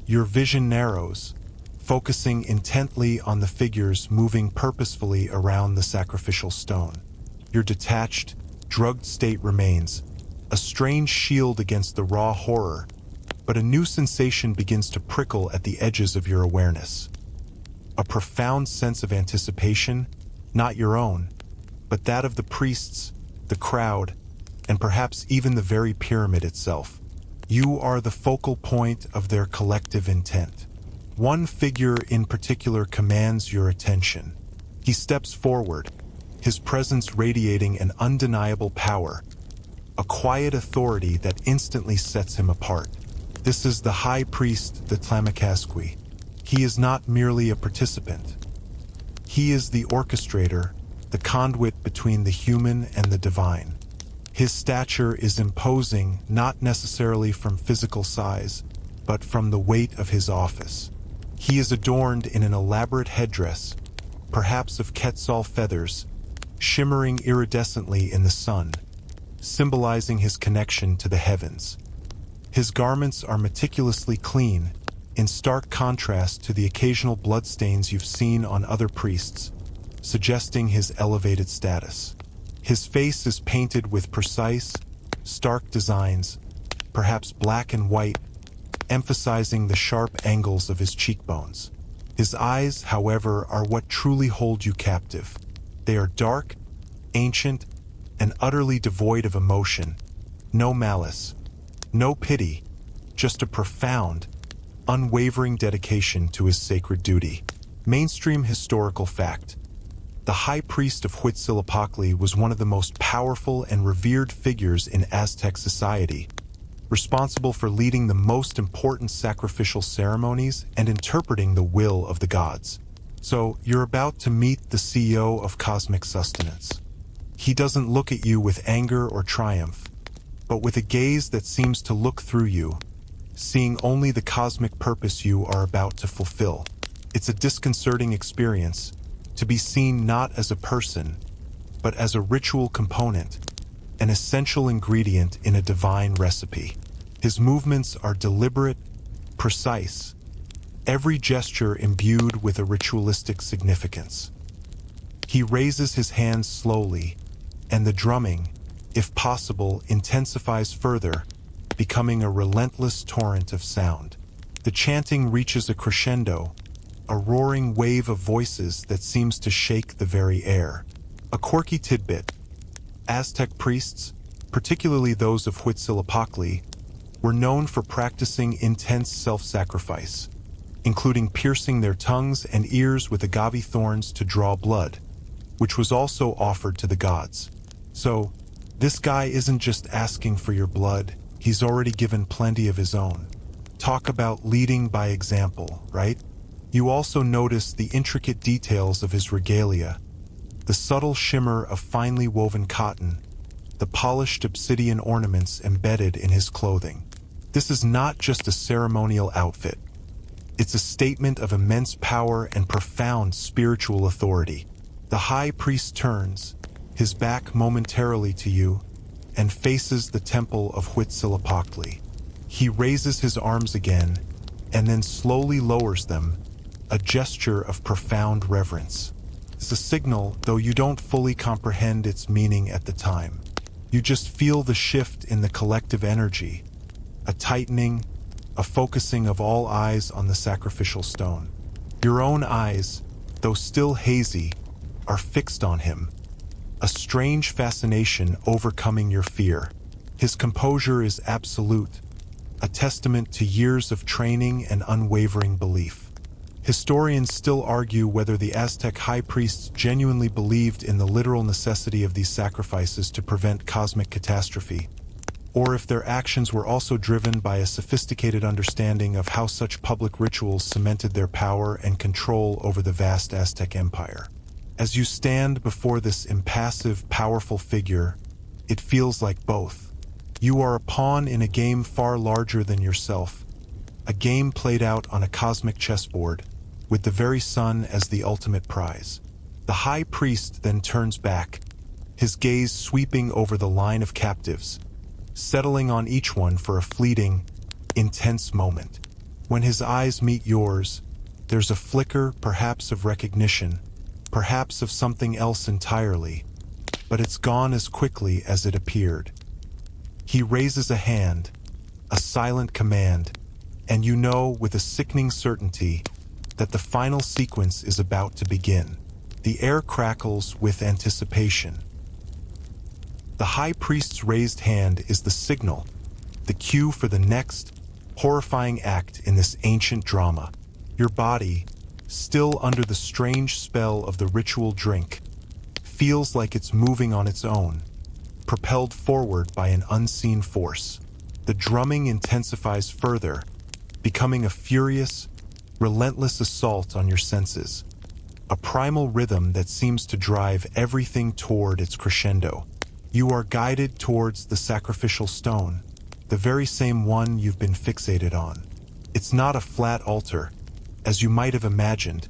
Your vision narrows, focusing intently on the figures moving purposefully around the sacrificial stone. Your detached, drugged state remains, a strange shield against the raw horror, but a new sensation begins to prickle at the edges of your awareness. A profound sense of anticipation, not your own, but that of the priests, the crowd, and perhaps even the very pyramid itself. You are the focal point of their collective intent. One figure in particular commands your attention. He steps forward, his presence radiating an undeniable power, a quiet authority that instantly sets him apart. This is the High Priest, the Tlamakasqui. He is not merely a participant. He is the orchestrator, the conduit between the human and the divine. His stature is imposing not necessarily from physical size, but from the weight of his office. He is adorned in an elaborate headdress, perhaps of quetzal feathers, shimmering iridescently in the sun, symbolizing his connection to the heavens. His garments are meticulously clean, in stark contrast to the occasional bloodstains you've seen on other priests, suggesting his elevated status. His face is painted with precise, stark designs, perhaps black and white, emphasizing the sharp angles of his cheekbones. His eyes, however, are what truly hold you captive. They are dark, ancient, and utterly devoid of emotion. No malice, no pity, just a profound, unwavering dedication to his sacred duty. Mainstream historical fact. The High Priest of Huitzilopochtli was one of the most powerful and revered figures in Aztec society, responsible for leading the most important sacrificial ceremonies and interpreting the will of the gods. So, you're about to meet the CEO of Cosmic Sustenance. He doesn't look at you with anger or triumph, but with a gaze that seems to look through you, seeing only the cosmic purpose you are about to fulfill. It's a disconcerting experience, to be seen not as a person, but as a ritual component, an essential ingredient in a divine recipe. His movements are deliberate, precise, every gesture imbued with a ritualistic significance. He raises his hands slowly, and the drumming, if possible, intensifies further, becoming a relentless torrent of sound. The chanting reaches a crescendo, a roaring wave of voices that seems to shake the very air. A quirky tidbit: Aztec priests, particularly those of Huitzilopochtli, were known for practicing intense self-sacrifice, including piercing their tongues and ears with agave thorns to draw blood, which was also offered to the gods. So, this guy isn't just asking for your blood, he's already given plenty of his own. Talk about leading by example, right? You also notice the intricate details of his regalia, the subtle shimmer of finely woven cotton, the polished obsidian ornaments embedded in his clothing. This is not just a ceremonial outfit. It's a statement of immense power and profound spiritual authority. The High Priest turns, his back momentarily to you, and faces the temple of Huitzilopochtli. He raises his arms again, and then slowly lowers them, a gesture of profound reverence. It's a signal, though you don't fully comprehend its meaning at the time. You just feel the shift in the collective energy, a tightening, a focusing of all eyes on the sacrificial stone. Your own eyes, though still hazy, are fixed on him, a strange fascination overcoming your fear. His composure is absolute, a testament to years of training and unwavering belief. Historians still argue whether the Aztec high priests genuinely believed in the literal necessity of these sacrifices to prevent cosmic catastrophe, or if their actions were also driven by a sophisticated understanding of how such public rituals cemented their power and control over the vast Aztec Empire. As you stand before this impassive, powerful figure, it feels like both. You are a pawn in a game far larger than yourself, a game played out on a cosmic chessboard, with the very sun as the ultimate prize. The high priest then turns back, his gaze sweeping over the line of captives, settling on each one for a fleeting, intense moment. When his eyes meet yours, there's a flicker, perhaps of recognition, perhaps of something else entirely, but it's gone as quickly as it appeared. He raises a hand, a silent command, and you know with a sickening certainty that the final sequence is about to begin. The air crackles with anticipation. The high priest's raised hand is the signal, the cue for the next horrifying act in this ancient drama. Your body, still under the strange spell of the ritual drink, feels like it's moving on its own, propelled forward by an unseen force. The drumming intensifies further, becoming a furious, relentless assault on your senses. A primal rhythm that seems to drive everything toward its crescendo. You are guided towards the sacrificial stone, the very same one you've been fixated on. It's not a flat altar, as you might have imagined,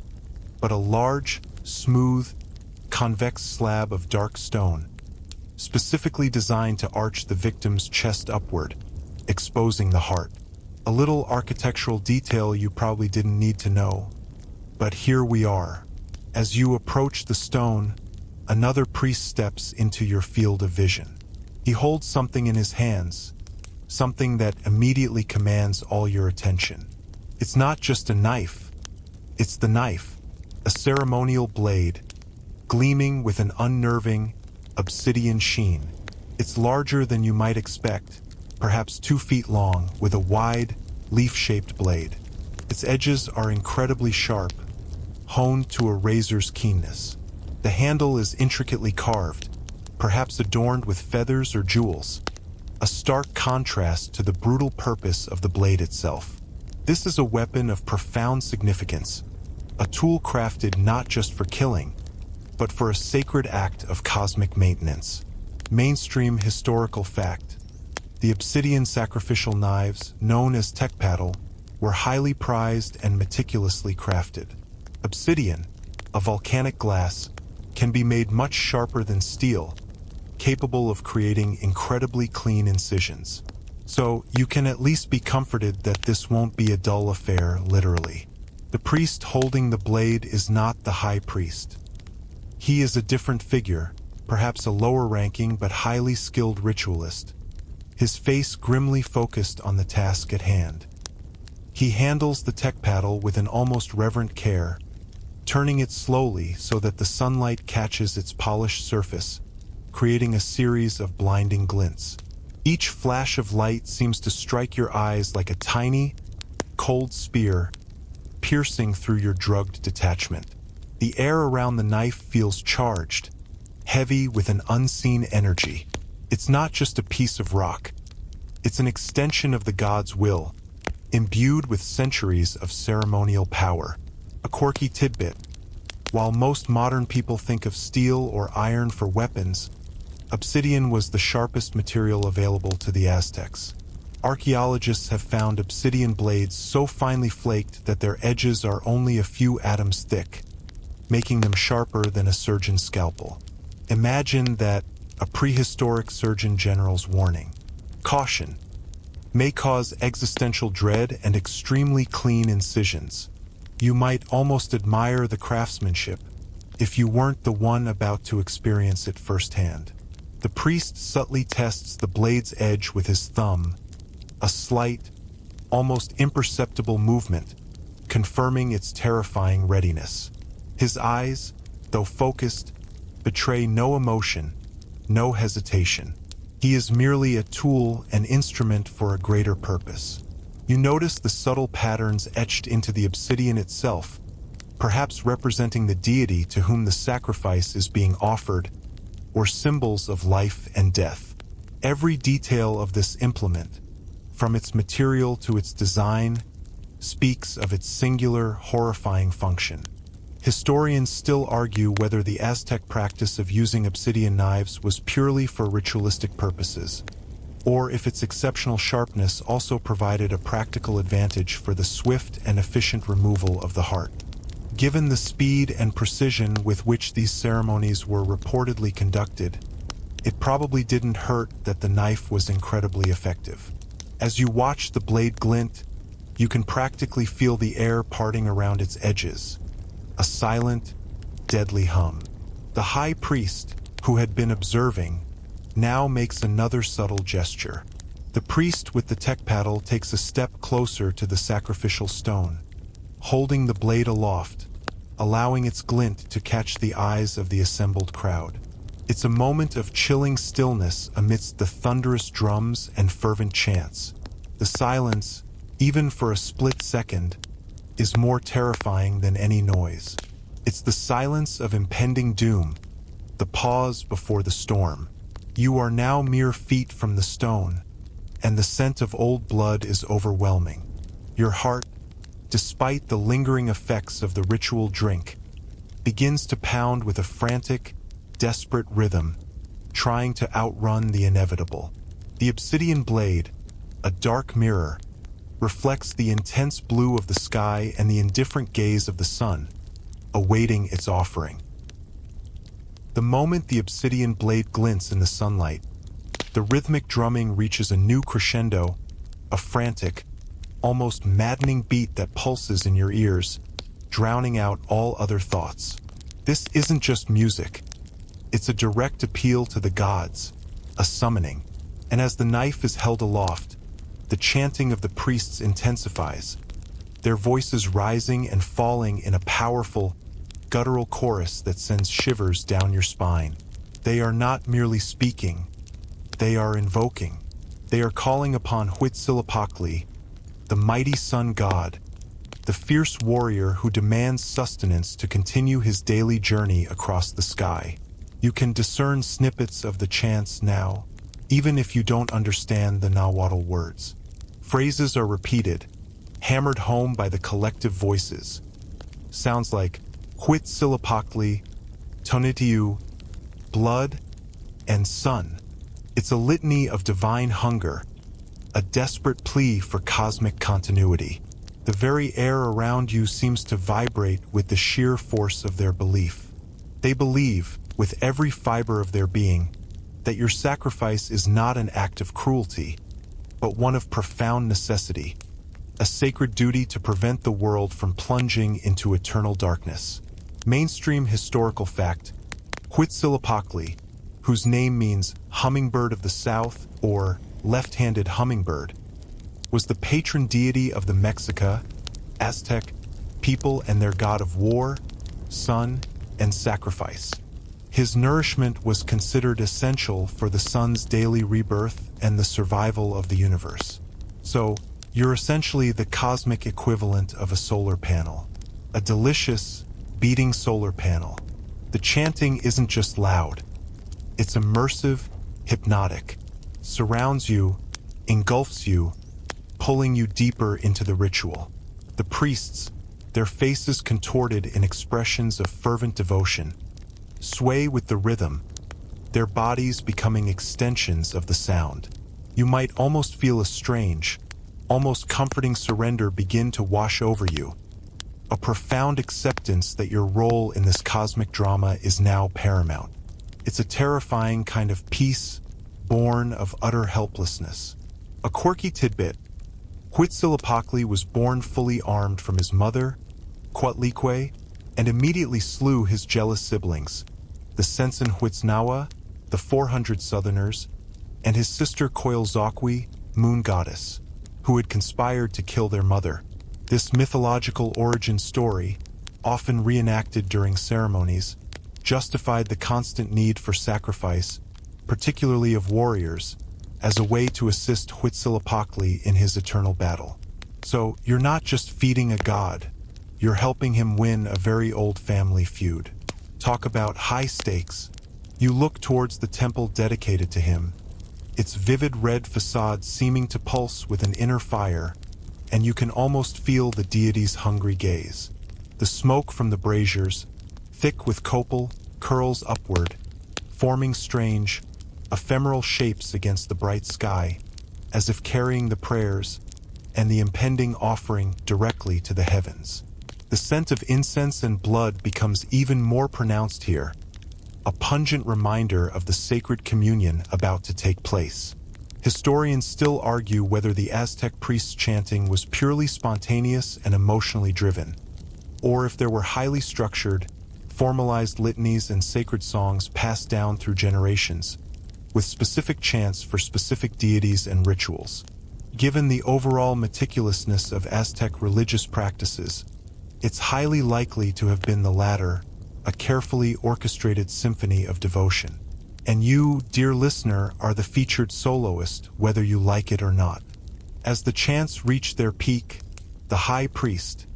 but a large, smooth, convex slab of dark stone, specifically designed to arch the victim's chest upward, exposing the heart. A little architectural detail you probably didn't need to know, but here we are. As you approach the stone, another priest steps into your field of vision. He holds something in his hands, something that immediately commands all your attention. It's not just a knife, it's the knife, a ceremonial blade, gleaming with an unnerving, obsidian sheen. It's larger than you might expect, perhaps 2 feet long, with a wide, leaf-shaped blade. Its edges are incredibly sharp, honed to a razor's keenness. The handle is intricately carved, perhaps adorned with feathers or jewels, a stark contrast to the brutal purpose of the blade itself. This is a weapon of profound significance, a tool crafted not just for killing, but for a sacred act of cosmic maintenance. Mainstream historical fact: the obsidian sacrificial knives, known as tekpatl, were highly prized and meticulously crafted. Obsidian, a volcanic glass, can be made much sharper than steel, capable of creating incredibly clean incisions. So you can at least be comforted that this won't be a dull affair, literally. The priest holding the blade is not the high priest. He is a different figure, perhaps a lower-ranking but highly skilled ritualist, his face grimly focused on the task at hand. He handles the tekpatl with an almost reverent care, turning it slowly so that the sunlight catches its polished surface, creating a series of blinding glints. Each flash of light seems to strike your eyes like a tiny, cold spear, piercing through your drugged detachment. The air around the knife feels charged, heavy with an unseen energy. It's not just a piece of rock. It's an extension of the god's will, imbued with centuries of ceremonial power. A quirky tidbit: while most modern people think of steel or iron for weapons, obsidian was the sharpest material available to the Aztecs. Archaeologists have found obsidian blades so finely flaked that their edges are only a few atoms thick, making them sharper than a surgeon's scalpel. Imagine that: a prehistoric surgeon general's warning. Caution: may cause existential dread and extremely clean incisions. You might almost admire the craftsmanship if you weren't the one about to experience it firsthand. The priest subtly tests the blade's edge with his thumb, a slight, almost imperceptible movement, confirming its terrifying readiness. His eyes, though focused, betray no emotion, no hesitation. He is merely a tool, an instrument for a greater purpose. You notice the subtle patterns etched into the obsidian itself, perhaps representing the deity to whom the sacrifice is being offered, or symbols of life and death. Every detail of this implement, from its material to its design, speaks of its singular, horrifying function. Historians still argue whether the Aztec practice of using obsidian knives was purely for ritualistic purposes, or if its exceptional sharpness also provided a practical advantage for the swift and efficient removal of the heart. Given the speed and precision with which these ceremonies were reportedly conducted, it probably didn't hurt that the knife was incredibly effective. As you watch the blade glint, you can practically feel the air parting around its edges, a silent, deadly hum. The high priest, who had been observing, now makes another subtle gesture. The priest with the tekpatl takes a step closer to the sacrificial stone, holding the blade aloft, allowing its glint to catch the eyes of the assembled crowd. It's a moment of chilling stillness amidst the thunderous drums and fervent chants. The silence, even for a split second, is more terrifying than any noise. It's the silence of impending doom, the pause before the storm. You are now mere feet from the stone, and the scent of old blood is overwhelming. Your heart, despite the lingering effects of the ritual drink, begins to pound with a frantic, desperate rhythm, trying to outrun the inevitable. The obsidian blade, a dark mirror, reflects the intense blue of the sky and the indifferent gaze of the sun, awaiting its offering. The moment the obsidian blade glints in the sunlight, the rhythmic drumming reaches a new crescendo, a frantic, almost maddening beat that pulses in your ears, drowning out all other thoughts. This isn't just music. It's a direct appeal to the gods, a summoning. And as the knife is held aloft, the chanting of the priests intensifies, their voices rising and falling in a powerful, guttural chorus that sends shivers down your spine. They are not merely speaking, they are invoking. They are calling upon Huitzilopochtli, the mighty sun god, the fierce warrior who demands sustenance to continue his daily journey across the sky. You can discern snippets of the chants now, even if you don't understand the Nahuatl words. Phrases are repeated, hammered home by the collective voices. Sounds like Huitzilopochtli, Tonatiuh, blood, and sun. It's a litany of divine hunger, a desperate plea for cosmic continuity. The very air around you seems to vibrate with the sheer force of their belief. They believe, with every fiber of their being, that your sacrifice is not an act of cruelty, but one of profound necessity, a sacred duty to prevent the world from plunging into eternal darkness. Mainstream historical fact: Huitzilopochtli, whose name means hummingbird of the south or left-handed hummingbird, was the patron deity of the Mexica, Aztec people and their god of war, sun, and sacrifice. His nourishment was considered essential for the sun's daily rebirth and the survival of the universe. So, you're essentially the cosmic equivalent of a solar panel. A delicious, beating solar panel. The chanting isn't just loud. It's immersive, hypnotic. Surrounds you, engulfs you, pulling you deeper into the ritual. The priests, their faces contorted in expressions of fervent devotion, sway with the rhythm, their bodies becoming extensions of the sound. You might almost feel a strange, almost comforting surrender begin to wash over you, a profound acceptance that your role in this cosmic drama is now paramount. It's a terrifying kind of peace, born of utter helplessness. A quirky tidbit: Huitzilopochtli was born fully armed from his mother, Coatlicue, and immediately slew his jealous siblings, the Sensen Huitznawa, the 400 Southerners, and his sister Coilzauqui, moon goddess, who had conspired to kill their mother. This mythological origin story, often reenacted during ceremonies, justified the constant need for sacrifice, particularly of warriors, as a way to assist Huitzilopochtli in his eternal battle. So, you're not just feeding a god, you're helping him win a very old family feud. Talk about high stakes. You look towards the temple dedicated to him, its vivid red facade seeming to pulse with an inner fire, and you can almost feel the deity's hungry gaze. The smoke from the braziers, thick with copal, curls upward, forming strange, ephemeral shapes against the bright sky, as if carrying the prayers and the impending offering directly to the heavens. The scent of incense and blood becomes even more pronounced here, a pungent reminder of the sacred communion about to take place. Historians still argue whether the Aztec priests' chanting was purely spontaneous and emotionally driven, or if there were highly structured, formalized litanies and sacred songs passed down through generations, with specific chants for specific deities and rituals. Given the overall meticulousness of Aztec religious practices, It's highly likely to have been the latter, a carefully orchestrated symphony of devotion. And you, dear listener, are the featured soloist, whether you like it or not. As the chants reach their peak, the high priest,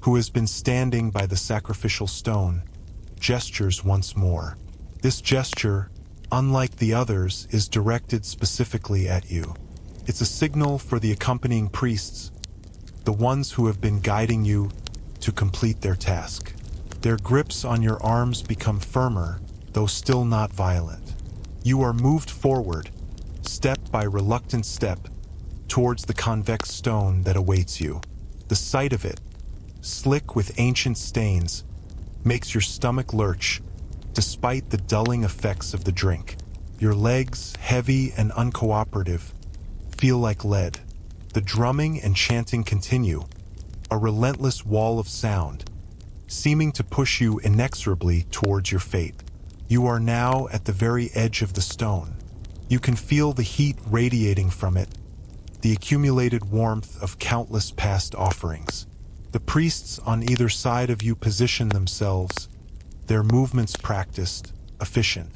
who has been standing by the sacrificial stone, gestures once more. This gesture, unlike the others, is directed specifically at you. It's a signal for the accompanying priests, the ones who have been guiding you to complete their task. Their grips on your arms become firmer, though still not violent. You are moved forward, step by reluctant step, towards the convex stone that awaits you. The sight of it, slick with ancient stains, makes your stomach lurch, despite the dulling effects of the drink. Your legs, heavy and uncooperative, feel like lead. The drumming and chanting continue, a relentless wall of sound, seeming to push you inexorably towards your fate. You are now at the very edge of the stone. You can feel the heat radiating from it, the accumulated warmth of countless past offerings. The priests on either side of you position themselves, their movements practiced, efficient.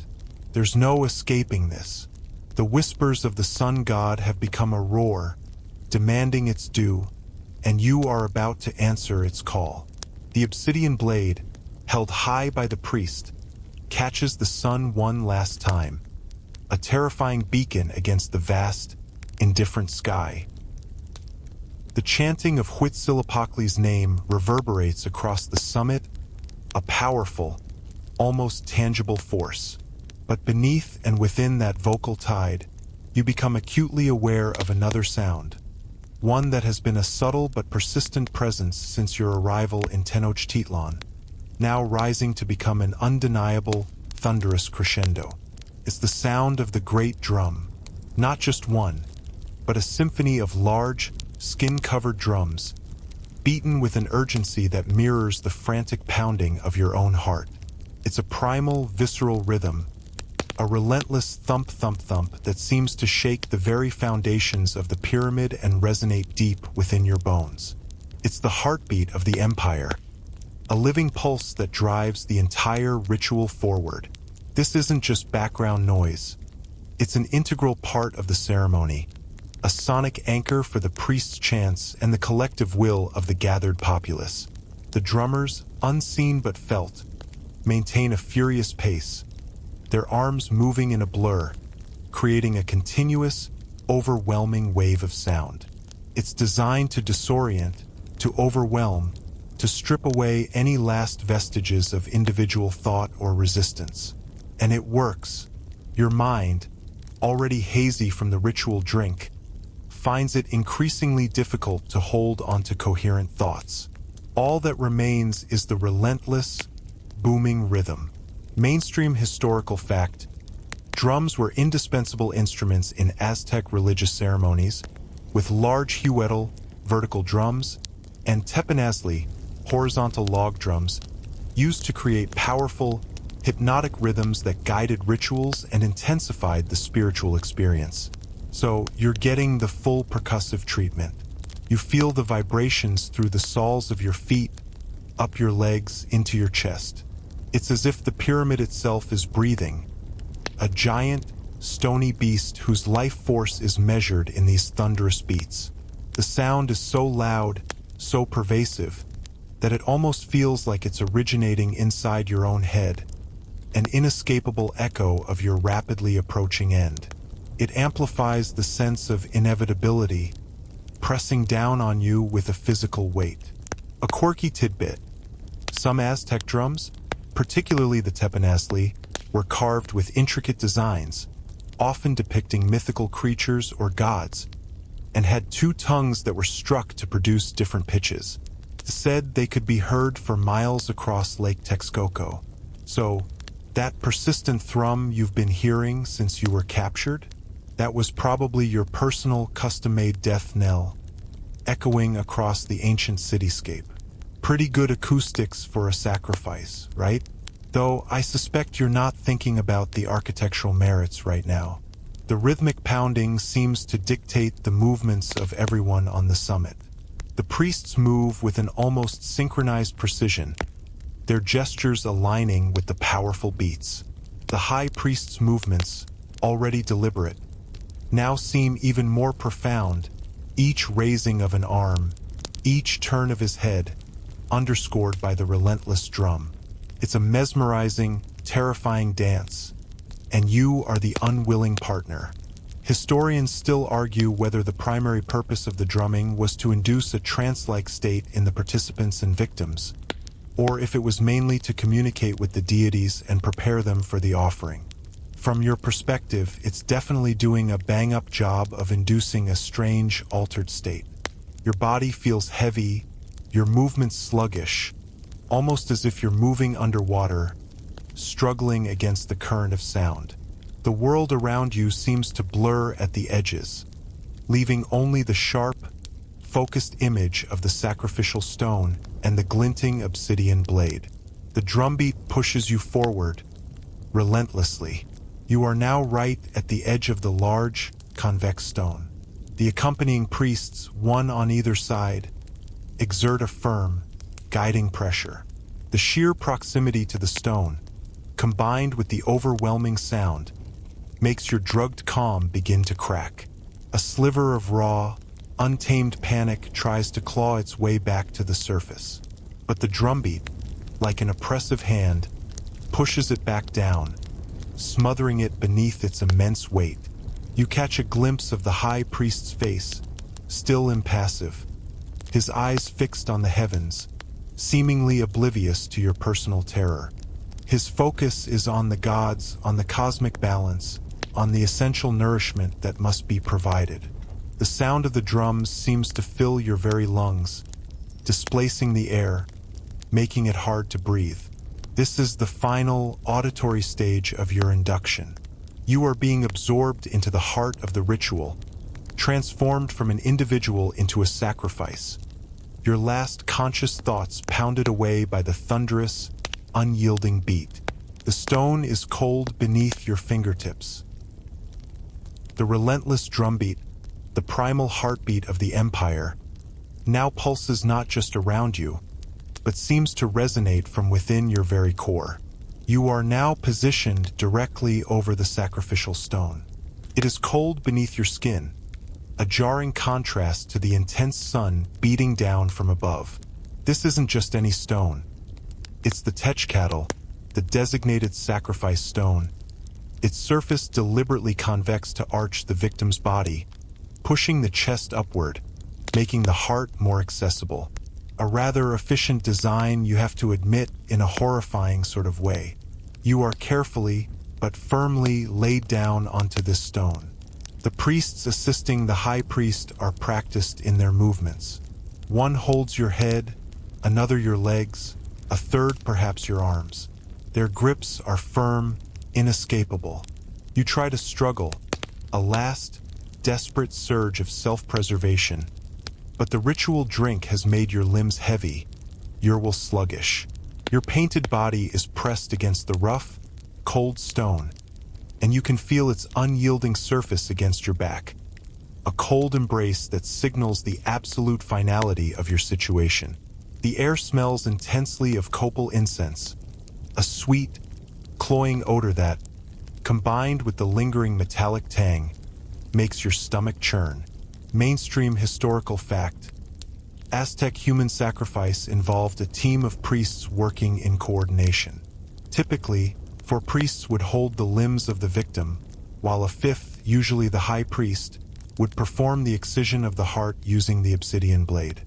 There's no escaping this. The whispers of the sun god have become a roar, demanding its due, and you are about to answer its call. The obsidian blade, held high by the priest, catches the sun one last time, a terrifying beacon against the vast, indifferent sky. The chanting of Huitzilopochtli's name reverberates across the summit, a powerful, almost tangible force. But beneath and within that vocal tide, you become acutely aware of another sound, one that has been a subtle but persistent presence since your arrival in Tenochtitlan, now rising to become an undeniable, thunderous crescendo. It's the sound of the great drum, not just one, but a symphony of large, skin-covered drums, beaten with an urgency that mirrors the frantic pounding of your own heart. It's a primal, visceral rhythm, a relentless thump-thump-thump that seems to shake the very foundations of the pyramid and resonate deep within your bones. It's the heartbeat of the empire, a living pulse that drives the entire ritual forward. This isn't just background noise. It's an integral part of the ceremony, a sonic anchor for the priest's chants and the collective will of the gathered populace. The drummers, unseen but felt, maintain a furious pace, their arms moving in a blur, creating a continuous, overwhelming wave of sound. It's designed to disorient, to overwhelm, to strip away any last vestiges of individual thought or resistance. And it works. Your mind, already hazy from the ritual drink, finds it increasingly difficult to hold onto coherent thoughts. All that remains is the relentless, booming rhythm. Mainstream historical fact: drums were indispensable instruments in Aztec religious ceremonies, with large huetel, vertical drums, and teponazli, horizontal log drums, used to create powerful, hypnotic rhythms that guided rituals and intensified the spiritual experience. So you're getting the full percussive treatment. You feel the vibrations through the soles of your feet, up your legs, into your chest. It's as if the pyramid itself is breathing, a giant, stony beast whose life force is measured in these thunderous beats. The sound is so loud, so pervasive, that it almost feels like it's originating inside your own head, an inescapable echo of your rapidly approaching end. It amplifies the sense of inevitability, pressing down on you with a physical weight. A quirky tidbit: some Aztec drums, particularly the teponazli, were carved with intricate designs, often depicting mythical creatures or gods, and had two tongues that were struck to produce different pitches. It's said they could be heard for miles across Lake Texcoco. So, that persistent thrum you've been hearing since you were captured? That was probably your personal custom-made death knell, echoing across the ancient cityscape. Pretty good acoustics for a sacrifice, right? Though I suspect you're not thinking about the architectural merits right now. The rhythmic pounding seems to dictate the movements of everyone on the summit. The priests move with an almost synchronized precision, their gestures aligning with the powerful beats. The high priest's movements, already deliberate, now seem even more profound, each raising of an arm, each turn of his head, underscored by the relentless drum. It's a mesmerizing, terrifying dance, and you are the unwilling partner. Historians still argue whether the primary purpose of the drumming was to induce a trance-like state in the participants and victims, or if it was mainly to communicate with the deities and prepare them for the offering. From your perspective, it's definitely doing a bang-up job of inducing a strange, altered state. Your body feels heavy, your movements sluggish, almost as if you're moving underwater, struggling against the current of sound. The world around you seems to blur at the edges, leaving only the sharp, focused image of the sacrificial stone and the glinting obsidian blade. The drumbeat pushes you forward, relentlessly. You are now right at the edge of the large, convex stone. The accompanying priests, one on either side, exert a firm, guiding pressure. The sheer proximity to the stone, combined with the overwhelming sound, makes your drugged calm begin to crack. A sliver of raw, untamed panic tries to claw its way back to the surface. But the drumbeat, like an oppressive hand, pushes it back down, smothering it beneath its immense weight. You catch a glimpse of the high priest's face, still impassive, his eyes fixed on the heavens, seemingly oblivious to your personal terror. His focus is on the gods, on the cosmic balance, on the essential nourishment that must be provided. The sound of the drums seems to fill your very lungs, displacing the air, making it hard to breathe. This is the final auditory stage of your induction. You are being absorbed into the heart of the ritual, transformed from an individual into a sacrifice. Your last conscious thoughts pounded away by the thunderous, unyielding beat. The stone is cold beneath your fingertips. The relentless drumbeat, the primal heartbeat of the empire, now pulses not just around you, but seems to resonate from within your very core. You are now positioned directly over the sacrificial stone. It is cold beneath your skin, a jarring contrast to the intense sun beating down from above. This isn't just any stone. It's the techcatl, the designated sacrifice stone. Its surface deliberately convex to arch the victim's body, pushing the chest upward, making the heart more accessible. A rather efficient design, you have to admit, in a horrifying sort of way. You are carefully, but firmly laid down onto this stone. The priests assisting the high priest are practiced in their movements. One holds your head, another your legs, a third perhaps your arms. Their grips are firm, inescapable. You try to struggle, a last, desperate surge of self-preservation. But the ritual drink has made your limbs heavy, your will sluggish. Your painted body is pressed against the rough, cold stone, and you can feel its unyielding surface against your back. A cold embrace that signals the absolute finality of your situation. The air smells intensely of copal incense, a sweet, cloying odor that, combined with the lingering metallic tang, makes your stomach churn. Mainstream historical fact: Aztec human sacrifice involved a team of priests working in coordination. Typically, four priests would hold the limbs of the victim, while a fifth, usually the high priest, would perform the excision of the heart using the obsidian blade.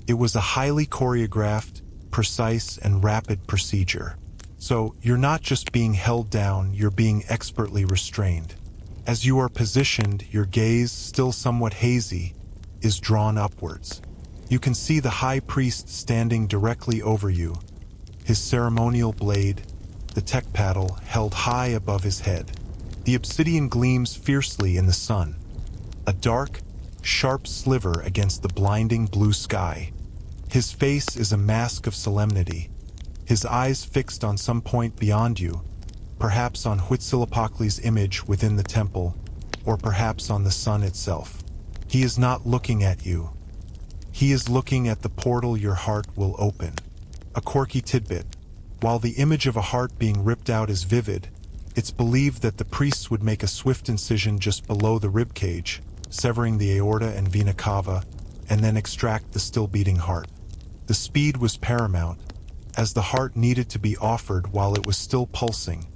It was a highly choreographed, precise, and rapid procedure. So, you're not just being held down, you're being expertly restrained. As you are positioned, your gaze, still somewhat hazy, is drawn upwards. You can see the high priest standing directly over you, his ceremonial blade, the techcatl, held high above his head. The obsidian gleams fiercely in the sun, a dark, sharp sliver against the blinding blue sky. His face is a mask of solemnity, his eyes fixed on some point beyond you, perhaps on Huitzilopochtli's image within the temple, or perhaps on the sun itself. He is not looking at you. He is looking at the portal your heart will open. A quirky tidbit. While the image of a heart being ripped out is vivid, it's believed that the priests would make a swift incision just below the ribcage, severing the aorta and vena cava, and then extract the still-beating heart. The speed was paramount, as the heart needed to be offered while it was still pulsing,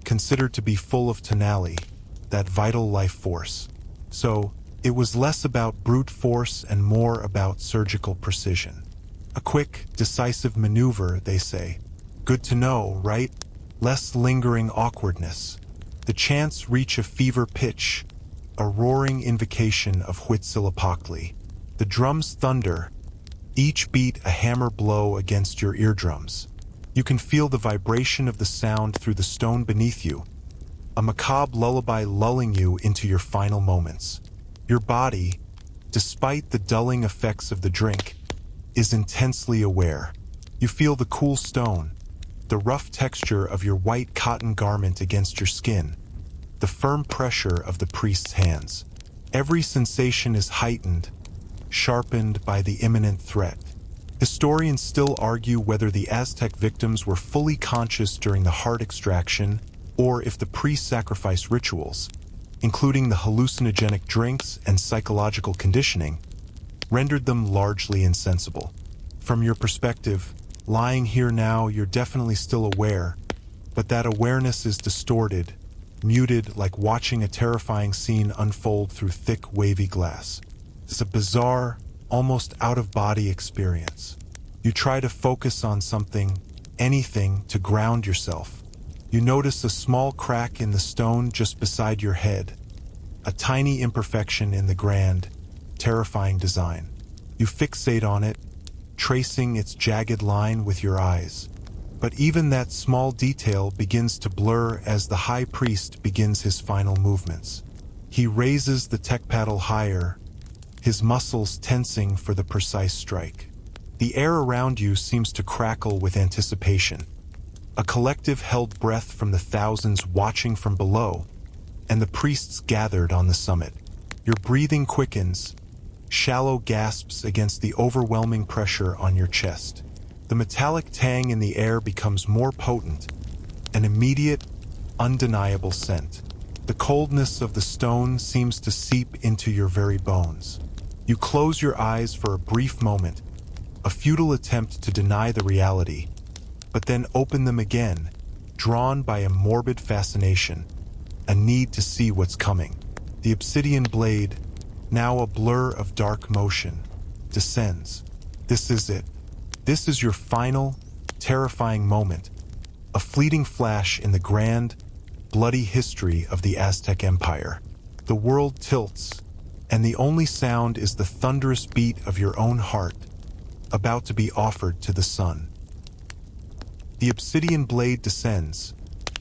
considered to be full of tonali, that vital life force. So, it was less about brute force and more about surgical precision. A quick, decisive maneuver, they say. Good to know, right? Less lingering awkwardness. The chants reach a fever pitch, a roaring invocation of Huitzilopochtli. The drums thunder, each beat a hammer blow against your eardrums. You can feel the vibration of the sound through the stone beneath you, a macabre lullaby lulling you into your final moments. Your body, despite the dulling effects of the drink, is intensely aware. You feel the cool stone, the rough texture of your white cotton garment against your skin, the firm pressure of the priest's hands. Every sensation is heightened, sharpened by the imminent threat. Historians still argue whether the Aztec victims were fully conscious during the heart extraction or if the pre-sacrifice rituals, including the hallucinogenic drinks and psychological conditioning, rendered them largely insensible. From your perspective, lying here now, you're definitely still aware, but that awareness is distorted, muted like watching a terrifying scene unfold through thick, wavy glass. It's a bizarre, almost out-of-body experience. You try to focus on something, anything, to ground yourself. You notice a small crack in the stone just beside your head, a tiny imperfection in the grand, terrifying design. You fixate on it, tracing its jagged line with your eyes. But even that small detail begins to blur as the high priest begins his final movements. He raises the tech paddle higher, his muscles tensing for the precise strike. The air around you seems to crackle with anticipation. A collective held breath from the thousands watching from below, and the priests gathered on the summit. Your breathing quickens, shallow gasps against the overwhelming pressure on your chest. The metallic tang in the air becomes more potent, an immediate, undeniable scent. The coldness of the stone seems to seep into your very bones. You close your eyes for a brief moment, a futile attempt to deny the reality, but then open them again, drawn by a morbid fascination, a need to see what's coming. The obsidian blade, now a blur of dark motion, descends. This is it. This is your final, terrifying moment, a fleeting flash in the grand, bloody history of the Aztec Empire. The world tilts, and the only sound is the thunderous beat of your own heart, about to be offered to the sun. The obsidian blade descends,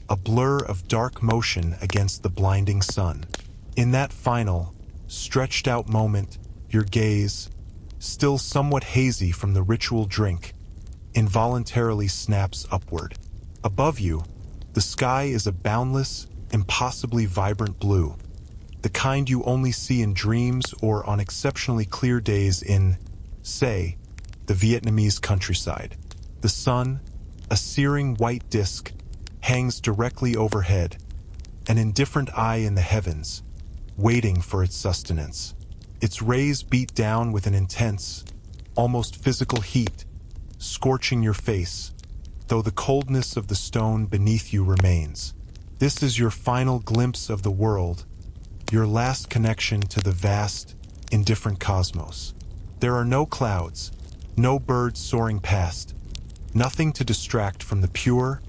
a blur of dark motion against the blinding sun. In that final, stretched-out moment, your gaze, still somewhat hazy from the ritual drink, involuntarily snaps upward. Above you, the sky is a boundless, impossibly vibrant blue, the kind you only see in dreams or on exceptionally clear days in, say, the Vietnamese countryside. The sun, a searing white disk, hangs directly overhead, an indifferent eye in the heavens, waiting for its sustenance. Its rays beat down with an intense, almost physical heat, scorching your face, though the coldness of the stone beneath you remains. This is your final glimpse of the world, your last connection to the vast, indifferent cosmos. There are no clouds, no birds soaring past, nothing to distract from the pure,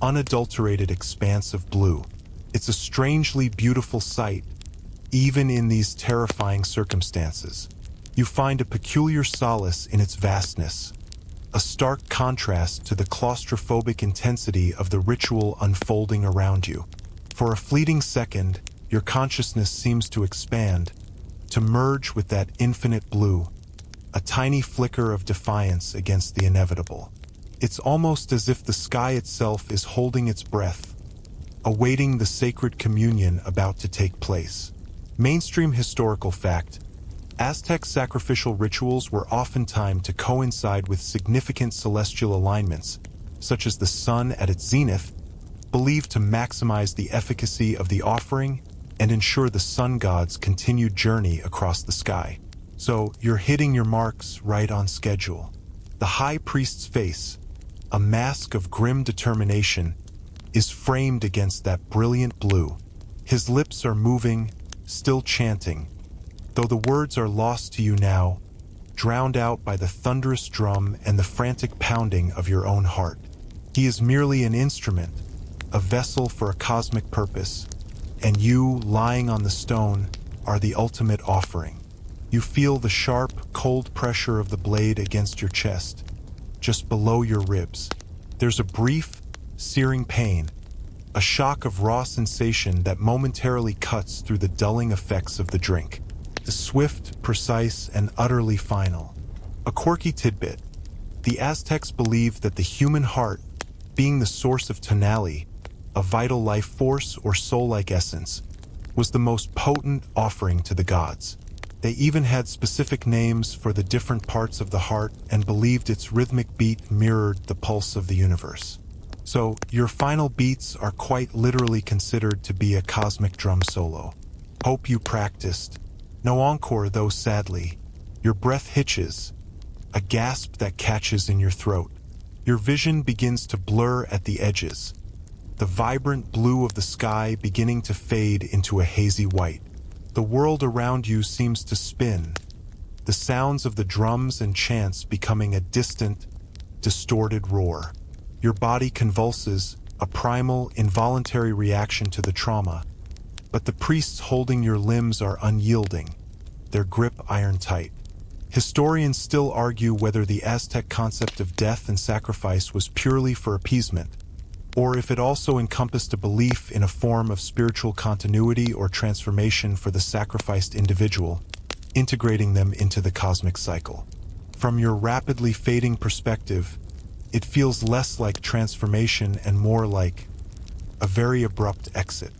unadulterated expanse of blue. It's a strangely beautiful sight, even in these terrifying circumstances. You find a peculiar solace in its vastness, a stark contrast to the claustrophobic intensity of the ritual unfolding around you. For a fleeting second, your consciousness seems to expand, to merge with that infinite blue, a tiny flicker of defiance against the inevitable. It's almost as if the sky itself is holding its breath, awaiting the sacred communion about to take place. Mainstream historical fact: Aztec sacrificial rituals were often timed to coincide with significant celestial alignments, such as the sun at its zenith, believed to maximize the efficacy of the offering and ensure the sun god's continued journey across the sky. So you're hitting your marks right on schedule. The high priest's face, a mask of grim determination, is framed against that brilliant blue. His lips are moving, still chanting, though the words are lost to you now, drowned out by the thunderous drum and the frantic pounding of your own heart. He is merely an instrument, a vessel for a cosmic purpose, and you, lying on the stone, are the ultimate offering. You feel the sharp, cold pressure of the blade against your chest, just below your ribs. There's a brief, searing pain, a shock of raw sensation that momentarily cuts through the dulling effects of the drink. The swift, precise, and utterly final. A quirky tidbit. The Aztecs believed that the human heart, being the source of tonality, a vital life force or soul-like essence, was the most potent offering to the gods. They even had specific names for the different parts of the heart and believed its rhythmic beat mirrored the pulse of the universe. So, your final beats are quite literally considered to be a cosmic drum solo. Hope you practiced. No encore though, sadly. Your breath hitches, a gasp that catches in your throat. Your vision begins to blur at the edges, the vibrant blue of the sky beginning to fade into a hazy white. The world around you seems to spin, the sounds of the drums and chants becoming a distant, distorted roar. Your body convulses, a primal, involuntary reaction to the trauma. But the priests holding your limbs are unyielding, their grip iron-tight. Historians still argue whether the Aztec concept of death and sacrifice was purely for appeasement, or if it also encompassed a belief in a form of spiritual continuity or transformation for the sacrificed individual, integrating them into the cosmic cycle. From your rapidly fading perspective, it feels less like transformation and more like a very abrupt exit.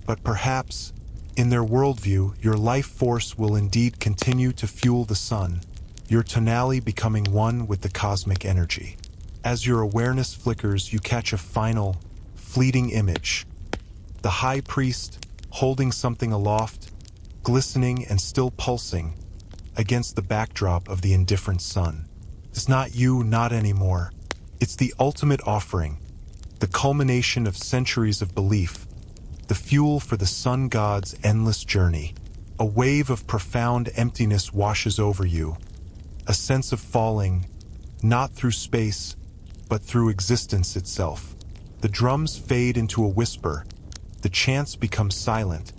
But perhaps, in their worldview, your life force will indeed continue to fuel the sun, your tonality becoming one with the cosmic energy. As your awareness flickers, you catch a final, fleeting image. The high priest, holding something aloft, glistening and still pulsing, against the backdrop of the indifferent sun. It's not you, not anymore. It's the ultimate offering, the culmination of centuries of belief, the fuel for the sun god's endless journey. A wave of profound emptiness washes over you, a sense of falling, not through space, but through existence itself. The drums fade into a whisper, the chants become silent,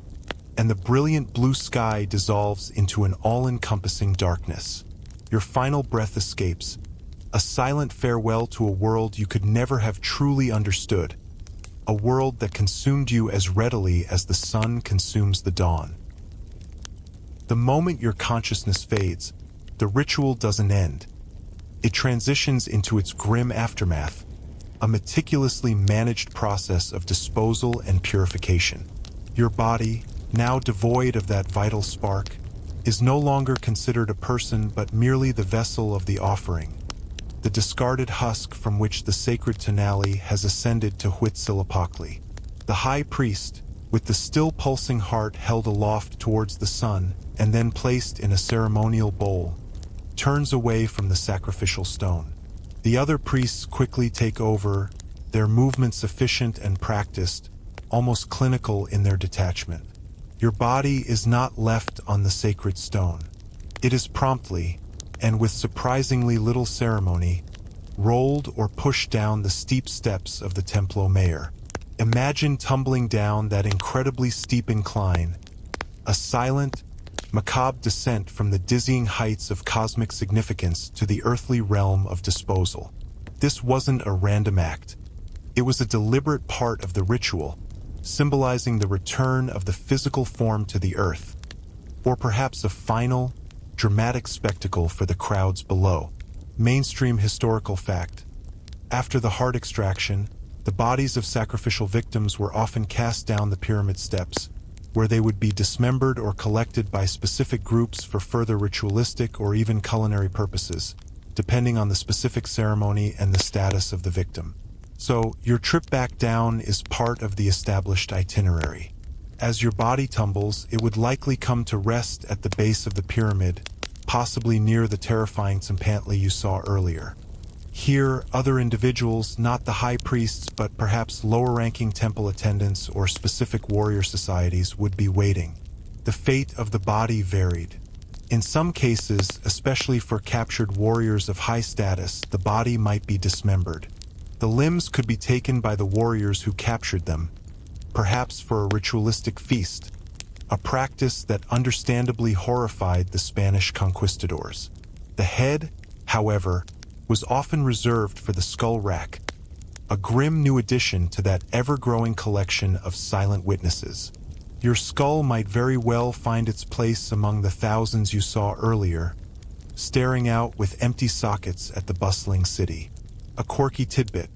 and the brilliant blue sky dissolves into an all-encompassing darkness. Your final breath escapes, a silent farewell to a world you could never have truly understood, a world that consumed you as readily as the sun consumes the dawn. The moment your consciousness fades, the ritual doesn't end. It transitions into its grim aftermath, a meticulously managed process of disposal and purification. Your body, now devoid of that vital spark, is no longer considered a person but merely the vessel of the offering, the discarded husk from which the sacred tonality has ascended to Huitzilopochtli. The high priest, with the still pulsing heart held aloft towards the sun and then placed in a ceremonial bowl, turns away from the sacrificial stone. The other priests quickly take over, their movements efficient and practiced, almost clinical in their detachment. Your body is not left on the sacred stone. It is promptly, and with surprisingly little ceremony, rolled or pushed down the steep steps of the Templo Mayor. Imagine tumbling down that incredibly steep incline, a silent, macabre descent from the dizzying heights of cosmic significance to the earthly realm of disposal. This wasn't a random act. It was a deliberate part of the ritual, symbolizing the return of the physical form to the earth, or perhaps a final, dramatic spectacle for the crowds below. Mainstream historical fact. After the heart extraction, the bodies of sacrificial victims were often cast down the pyramid steps, where they would be dismembered or collected by specific groups for further ritualistic or even culinary purposes, depending on the specific ceremony and the status of the victim. So, your trip back down is part of the established itinerary. As your body tumbles, it would likely come to rest at the base of the pyramid, possibly near the terrifying Tzompantli you saw earlier. Here, other individuals, not the high priests but perhaps lower-ranking temple attendants or specific warrior societies, would be waiting. The fate of the body varied. In some cases, especially for captured warriors of high status, the body might be dismembered. The limbs could be taken by the warriors who captured them, perhaps for a ritualistic feast, a practice that understandably horrified the Spanish conquistadors. The head, however, was often reserved for the skull rack, a grim new addition to that ever-growing collection of silent witnesses. Your skull might very well find its place among the thousands you saw earlier, staring out with empty sockets at the bustling city. A quirky tidbit.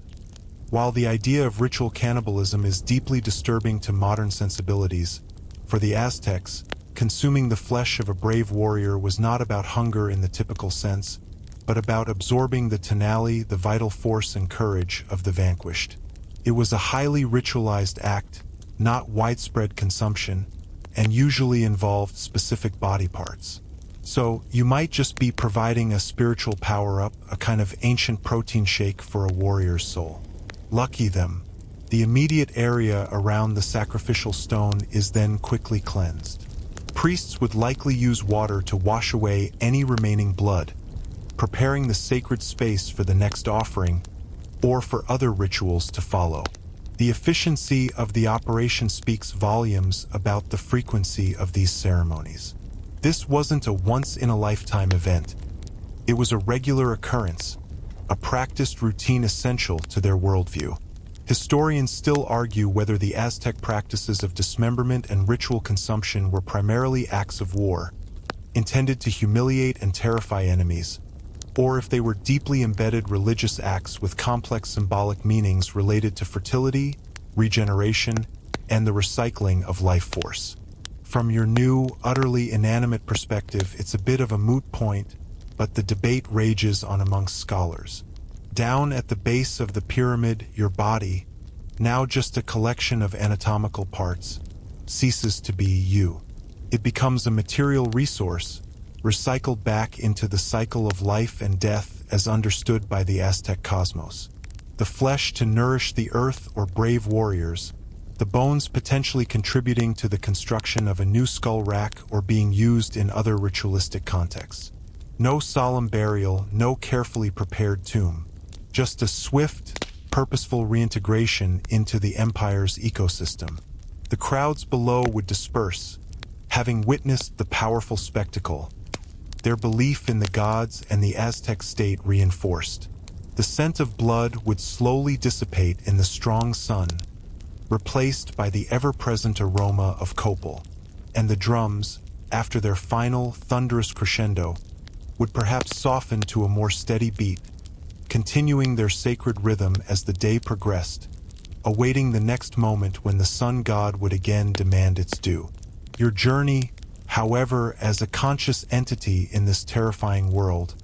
While the idea of ritual cannibalism is deeply disturbing to modern sensibilities, for the Aztecs, consuming the flesh of a brave warrior was not about hunger in the typical sense, but about absorbing the tenali, the vital force and courage of the vanquished. It was a highly ritualized act, not widespread consumption, and usually involved specific body parts. So, you might just be providing a spiritual power-up, a kind of ancient protein shake for a warrior's soul. Lucky them. The immediate area around the sacrificial stone is then quickly cleansed. Priests would likely use water to wash away any remaining blood, preparing the sacred space for the next offering or for other rituals to follow. The efficiency of the operation speaks volumes about the frequency of these ceremonies. This wasn't a once-in-a-lifetime event. It was a regular occurrence, a practiced routine essential to their worldview. Historians still argue whether the Aztec practices of dismemberment and ritual consumption were primarily acts of war, intended to humiliate and terrify enemies, or if they were deeply embedded religious acts with complex symbolic meanings related to fertility, regeneration, and the recycling of life force. From your new, utterly inanimate perspective, it's a bit of a moot point, but the debate rages on amongst scholars. Down at the base of the pyramid, your body, now just a collection of anatomical parts, ceases to be you. It becomes a material resource, recycled back into the cycle of life and death as understood by the Aztec cosmos. The flesh to nourish the earth or brave warriors, the bones potentially contributing to the construction of a new skull rack or being used in other ritualistic contexts. No solemn burial, no carefully prepared tomb, just a swift, purposeful reintegration into the empire's ecosystem. The crowds below would disperse, having witnessed the powerful spectacle, their belief in the gods and the Aztec state reinforced. The scent of blood would slowly dissipate in the strong sun, replaced by the ever-present aroma of copal, and the drums, after their final, thunderous crescendo, would perhaps soften to a more steady beat, continuing their sacred rhythm as the day progressed, awaiting the next moment when the sun god would again demand its due. Your journey, however, as a conscious entity in this terrifying world,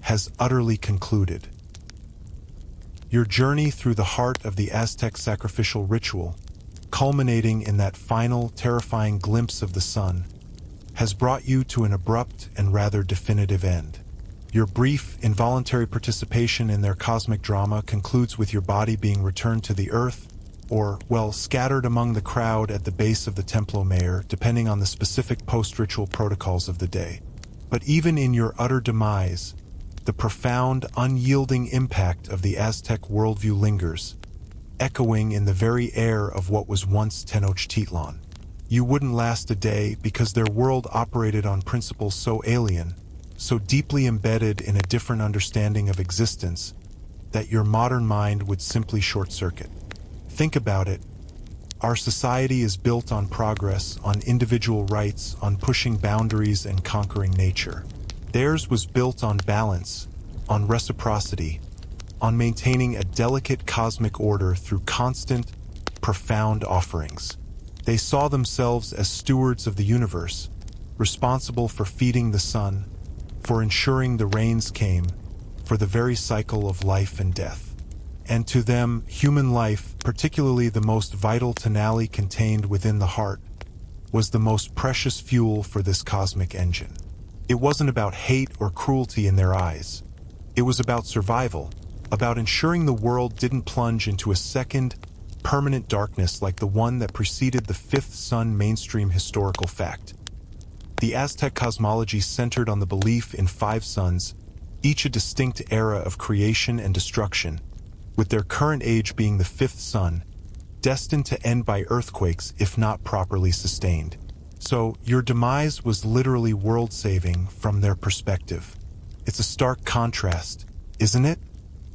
has utterly concluded. Your journey through the heart of the Aztec sacrificial ritual, culminating in that final, terrifying glimpse of the sun, has brought you to an abrupt and rather definitive end. Your brief, involuntary participation in their cosmic drama concludes with your body being returned to the earth, or, well, scattered among the crowd at the base of the Templo Mayor, depending on the specific post-ritual protocols of the day. But even in your utter demise, the profound, unyielding impact of the Aztec worldview lingers, echoing in the very air of what was once Tenochtitlan. You wouldn't last a day because their world operated on principles so alien, so deeply embedded in a different understanding of existence, that your modern mind would simply short-circuit. Think about it. Our society is built on progress, on individual rights, on pushing boundaries and conquering nature. Theirs was built on balance, on reciprocity, on maintaining a delicate cosmic order through constant, profound offerings. They saw themselves as stewards of the universe, responsible for feeding the sun, for ensuring the rains came, for the very cycle of life and death. And to them, human life, particularly the most vital tonality contained within the heart, was the most precious fuel for this cosmic engine. It wasn't about hate or cruelty in their eyes. It was about survival, about ensuring the world didn't plunge into a second, permanent darkness like the one that preceded the fifth sun mainstream historical fact. The Aztec cosmology centered on the belief in 5 suns, each a distinct era of creation and destruction, with their current age being the 5th sun, destined to end by earthquakes if not properly sustained. So, your demise was literally world-saving from their perspective. It's a stark contrast, isn't it?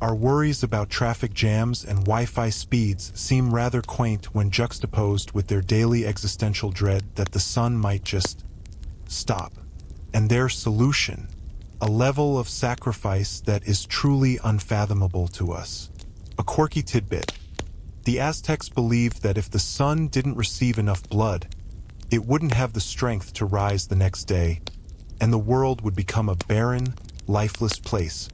Our worries about traffic jams and Wi-Fi speeds seem rather quaint when juxtaposed with their daily existential dread that the sun might just stop. And their solution, a level of sacrifice that is truly unfathomable to us. A quirky tidbit. The Aztecs believed that if the sun didn't receive enough blood, it wouldn't have the strength to rise the next day, and the world would become a barren, lifeless place,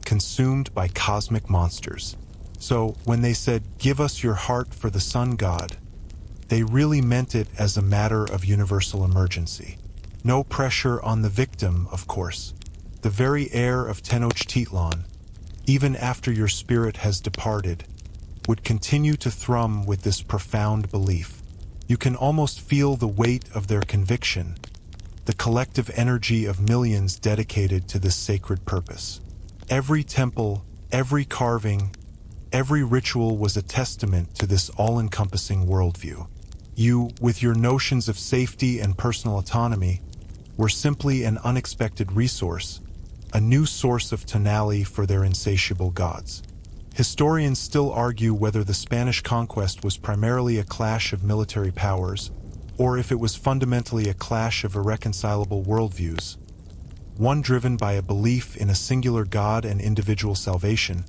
consumed by cosmic monsters. So, when they said, "Give us your heart for the sun god," they really meant it as a matter of universal emergency. No pressure on the victim, of course. The very air of Tenochtitlan, even after your spirit has departed, would continue to thrum with this profound belief. You can almost feel the weight of their conviction, the collective energy of millions dedicated to this sacred purpose. Every temple, every carving, every ritual was a testament to this all-encompassing worldview. You, with your notions of safety and personal autonomy, were simply an unexpected resource, a new source of tonality for their insatiable gods. Historians still argue whether the Spanish conquest was primarily a clash of military powers, or if it was fundamentally a clash of irreconcilable worldviews, one driven by a belief in a singular god and individual salvation,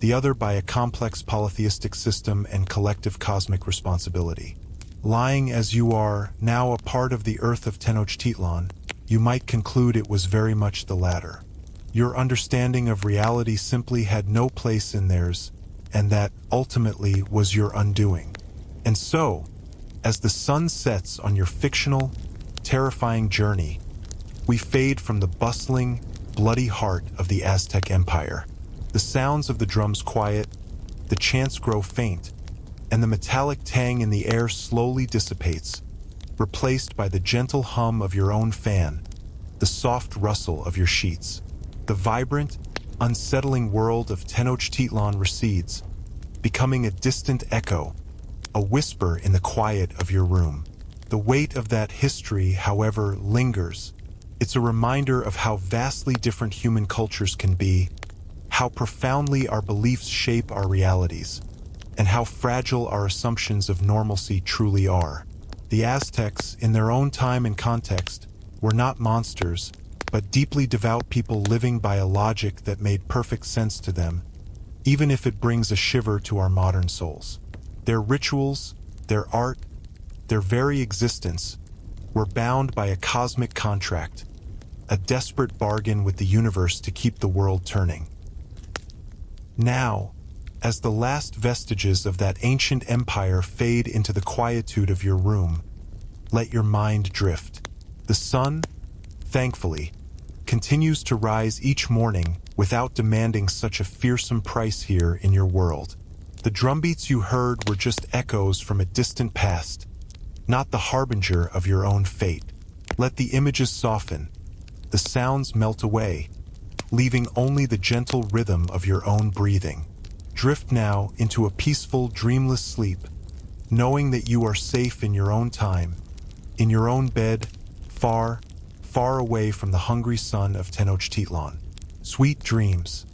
the other by a complex polytheistic system and collective cosmic responsibility. Lying as you are, now a part of the earth of Tenochtitlan, you might conclude it was very much the latter. Your understanding of reality simply had no place in theirs, and that, ultimately, was your undoing. And so, as the sun sets on your fictional, terrifying journey, we fade from the bustling, bloody heart of the Aztec Empire. The sounds of the drums quiet, the chants grow faint, and the metallic tang in the air slowly dissipates, replaced by the gentle hum of your own fan, the soft rustle of your sheets. The vibrant, unsettling world of Tenochtitlan recedes, becoming a distant echo, a whisper in the quiet of your room. The weight of that history, however, lingers. It's a reminder of how vastly different human cultures can be, how profoundly our beliefs shape our realities, and how fragile our assumptions of normalcy truly are. The Aztecs, in their own time and context, were not monsters, but deeply devout people living by a logic that made perfect sense to them, even if it brings a shiver to our modern souls. Their rituals, their art, their very existence were bound by a cosmic contract, a desperate bargain with the universe to keep the world turning. Now, as the last vestiges of that ancient empire fade into the quietude of your room, let your mind drift. The sun, thankfully, continues to rise each morning without demanding such a fearsome price here in your world. The drumbeats you heard were just echoes from a distant past, not the harbinger of your own fate. Let the images soften, the sounds melt away, leaving only the gentle rhythm of your own breathing. Drift now into a peaceful, dreamless sleep, knowing that you are safe in your own time, in your own bed, far, far away from the hungry sun of Tenochtitlan. Sweet dreams.